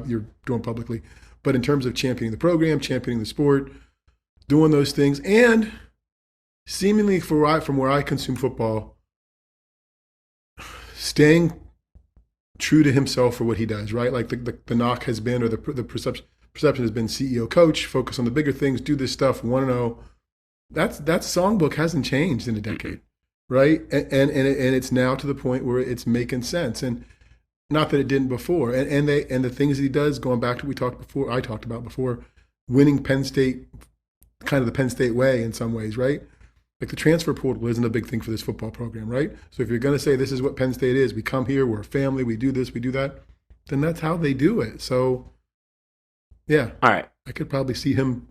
you're doing publicly. But in terms of championing the program, championing the sport, doing those things, and seemingly from where I consume football, staying true to himself for what he does, right? Like the knock has been, or the perception has been, CEO coach, focus on the bigger things, do this stuff, 1-0. That songbook hasn't changed in a decade, right? And it's now to the point where it's making sense, and not that it didn't before. And the things that he does, going back to I talked about before, winning Penn State, kind of the Penn State way in some ways, right? Like the transfer portal isn't a big thing for this football program, right? So if you're going to say this is what Penn State is, we come here, we're a family, we do this, we do that, then that's how they do it. So, yeah. All right. I could probably see him.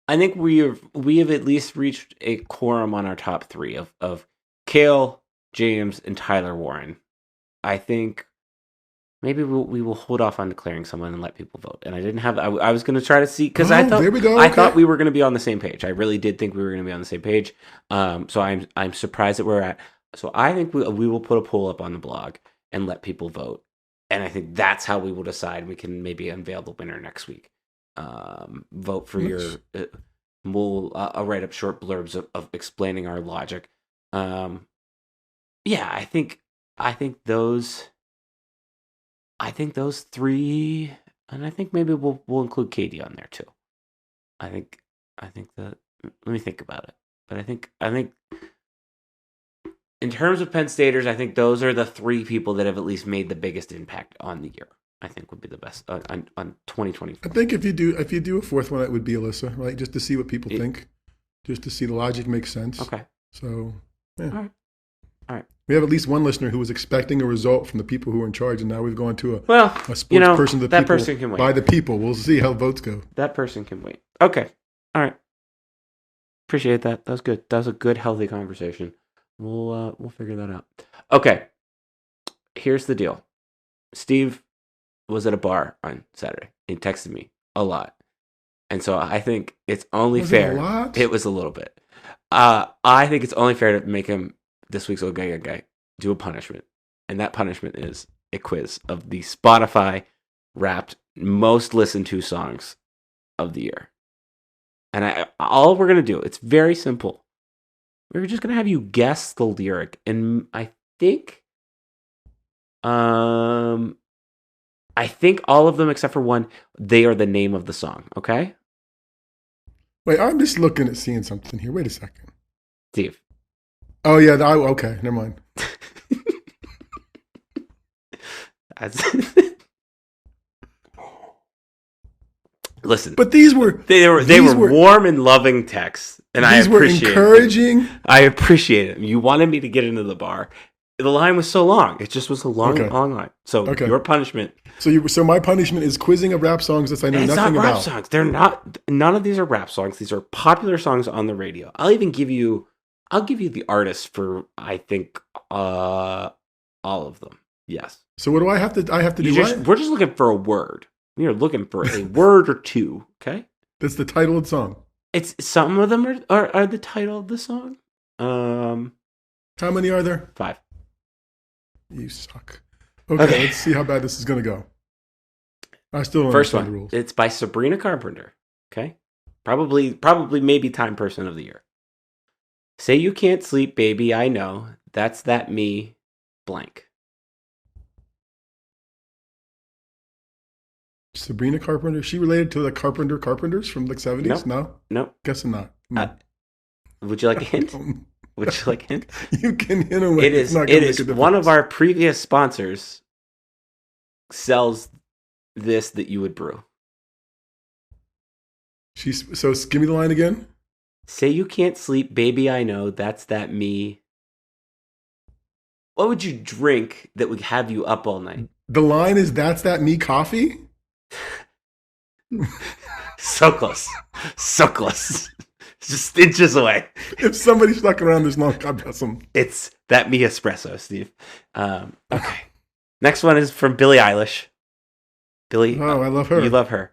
I think we have at least reached a quorum on our top 3 of Cale, James, and Tyler Warren. I think maybe we will hold off on declaring someone and let people vote. And I didn't have. I was going to try to see, because I thought there we go. I Okay. thought we were going to be on the same page. I really did think we were going to be on the same page. So I'm surprised that we're at. So I think we will put a poll up on the blog and let people vote. And I think that's how we will decide. We can maybe unveil the winner next week. Vote for your. I'll write up short blurbs of explaining our logic. Yeah, I think those 3, and I think maybe we'll include Katie on there too. I think that. Let me think about it. But I think in terms of Penn Staters, I think those are the 3 people that have at least made the biggest impact on the year. I think would be the best on 2024. I think if you do a 4th one, it would be Alyssa, right? Just to see what people think, just to see the logic makes sense. Okay. So, yeah. All right. We have at least one listener who was expecting a result from the people who are in charge, and now we've gone to a sports person. That person can wait. By the people. We'll see how votes go. That person can wait. Okay. All right. Appreciate that. That was good. That was a good, healthy conversation. We'll figure that out. Okay. Here's the deal. Steve was at a bar on Saturday. He texted me a lot. And so I think it's only fair. It a lot? It was a little bit. I think it's only fair to make him, this week's old guy, do a punishment. And that punishment is a quiz of the Spotify Wrapped most listened to songs of the year. And all we're going to do, it's very simple. We're just going to have you guess the lyric. And I think all of them except for one, they are the name of the song, okay? Wait, I'm just looking at seeing something here. Wait a second. Steve. Oh, yeah. Okay, never mind. Listen, but these were warm and loving texts, and I appreciate were encouraging. I appreciate it. You wanted me to get into the bar. The line was so long; it just was a long line. So your punishment. So my punishment is quizzing of rap songs that I know nothing about. Rap songs. They're not. None of these are rap songs. These are popular songs on the radio. I'll give you the artist for I think all of them. Yes. So what do I have to? I have to do what? We're just looking for a word. We are looking for a word or two. Okay. That's the title of the song. It's some of them are the title of the song. How many are there? 5. You suck. Okay, let's see how bad this is going to go. I still don't understand the rules. It's by Sabrina Carpenter. Okay, probably maybe Time Person of the Year. Say you can't sleep, baby. I know that's that me. Blank. Sabrina Carpenter. Is she related to the Carpenters from the 70s? No. Guessing not. No. Would you like a hint? Would you like a hint? You can hint away. It is one of our previous sponsors sells this that you would brew. So give me the line again. Say you can't sleep, baby. I know that's that me. What would you drink that would have you up all night? The line is, "That's that me coffee." So close. So close. Just inches away. If somebody stuck around this long, God bless them. It's that me espresso, Steve. Okay. Next one is from Billie Eilish. Billie. Oh, I love her. You love her.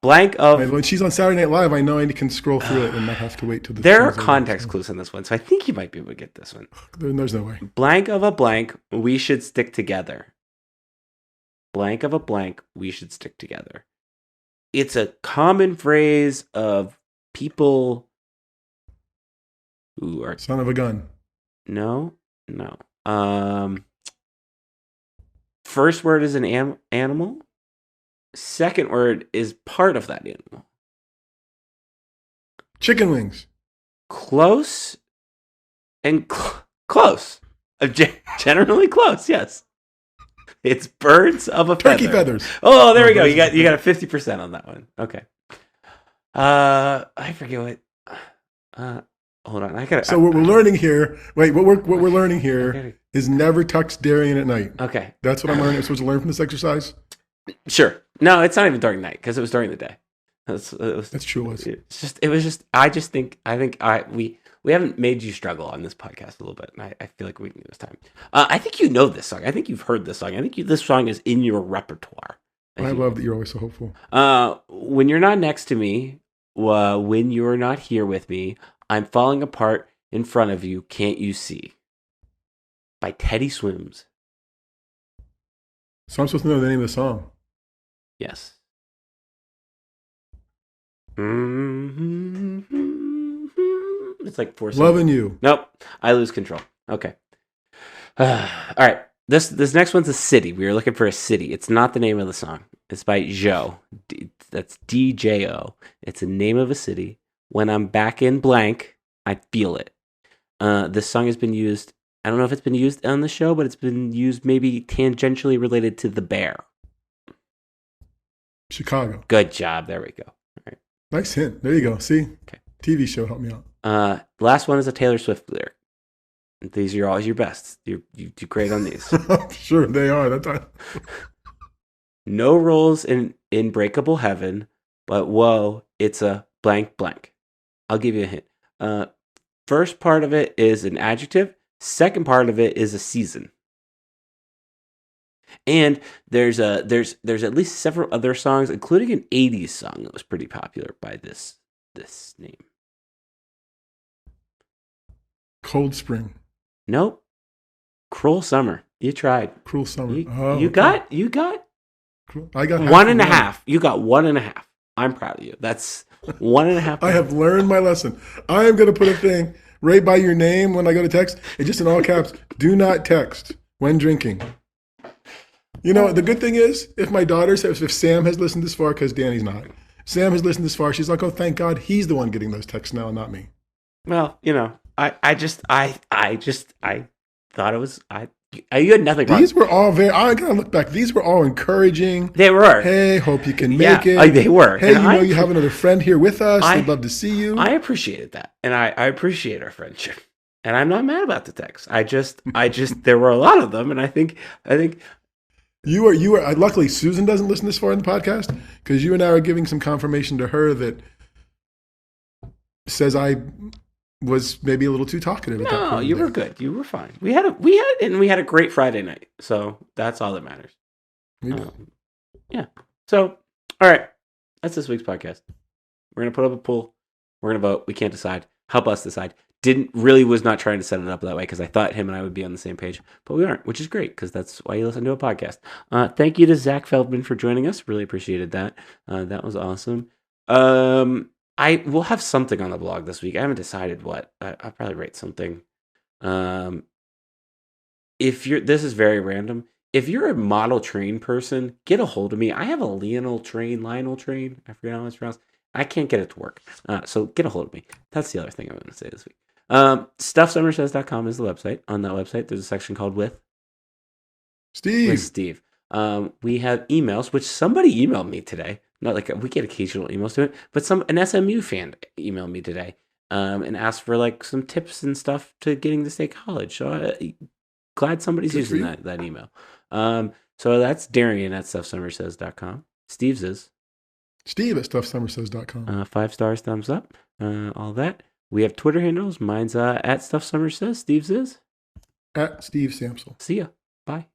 Blank of... When she's on Saturday Night Live, I know I can scroll through it and not have to wait till the... There are context clues in this one, so I think you might be able to get this one. There's no way. Blank of a blank, we should stick together. Blank of a blank, we should stick together. It's a common phrase of people who are... Son of a gun. No. First word is an animal. Second word is part of that animal. Chicken wings. Close and close. Generally close, yes. It's birds of a feather. Turkey feathers. Oh, there we go. You got a 50% on that one. Okay. I forget what. Hold on. I gotta. So what we're learning here. Wait, what we're learning here is never text Darian at night. Okay. That's what I'm learning. I'm supposed to learn from this exercise. Sure. No, it's not even during night because it was during the day. That's true. I think we haven't made you struggle on this podcast a little bit, and I feel like we can do this time. I think you know this song. I think you've heard this song. I think this song is in your repertoire. I love that you're always so hopeful. When you're not next to me, when you're not here with me, I'm falling apart in front of you. Can't you see? By Teddy Swims. So I'm supposed to know the name of the song. Yes. It's like 4 seconds. Loving You. Nope. I lose control. Okay. All right. This next one's a city. We were looking for a city. It's not the name of the song. It's by Joe. That's DJO. It's the name of a city. When I'm back in blank, I feel it. This song has been used. I don't know if it's been used on the show, but it's been used maybe tangentially related to the bear. Chicago. Good job. There we go. All right. Nice hint. There you go. See? Okay. TV show helped me out. Last one is a Taylor Swift lyric. These are always your best. You do great on these. Sure, they are. That's No rules in breakable heaven, but whoa, it's a blank blank. I'll give you a hint. First part of it is an adjective. Second part of it is a season. And there's at least several other songs, including an 80s song that was pretty popular by this name. Cold Spring. Nope. Cruel Summer. You tried. Cruel Summer. You got. I got 1.5. You got 1.5. I'm proud of you. That's 1.5. I have learned my lesson. I am going to put a thing right by your name when I go to text. It's just in all caps. Do not text when drinking. You know, the good thing is, if Sam has listened this far, because Danny's not, Sam has listened this far, she's like, oh, thank God he's the one getting those texts now, not me. Well, you know, I thought it was, you had nothing wrong. These were all I gotta look back. These were all encouraging. They were. Hey, hope you can make it. They were. Hey, and you have another friend here with us. We'd love to see you. I appreciated that. And I appreciate our friendship. And I'm not mad about the text. I just, there were a lot of them. And I think you are, luckily Susan doesn't listen this far in the podcast, because you and I are giving some confirmation to her that says I was maybe a little too talkative. No, you were good. You were fine. We had a great Friday night. So that's all that matters. Yeah. So, all right. That's this week's podcast. We're going to put up a poll. We're going to vote. We can't decide. Help us decide. Was not trying to set it up that way because I thought him and I would be on the same page, but we aren't, which is great because that's why you listen to a podcast. Thank you to Zack Feldman for joining us. Really appreciated that. That was awesome. I will have something on the blog this week. I haven't decided what. I'll probably write something. This is very random. If you're a model train person, get a hold of me. I have a Lionel train. I forget how it's pronounced. I can't get it to work. So get a hold of me. That's the other thing I'm going to say this week. StuffSummerSays.com is the website. On that website, there's a section called With Steve. We have emails, which somebody emailed me today. Not like we get occasional emails to it, but an SMU fan emailed me today and asked for like some tips and stuff to getting to state college. So glad somebody's Good for using you. that email. So that's Darian at stuffsummersays.com. Steve's is Steve at stuffsummersays.com. 5 stars, thumbs up, all that. We have Twitter handles. Mine's at stuffsummersays. Steve's is At Steve Samsel. see ya. Bye.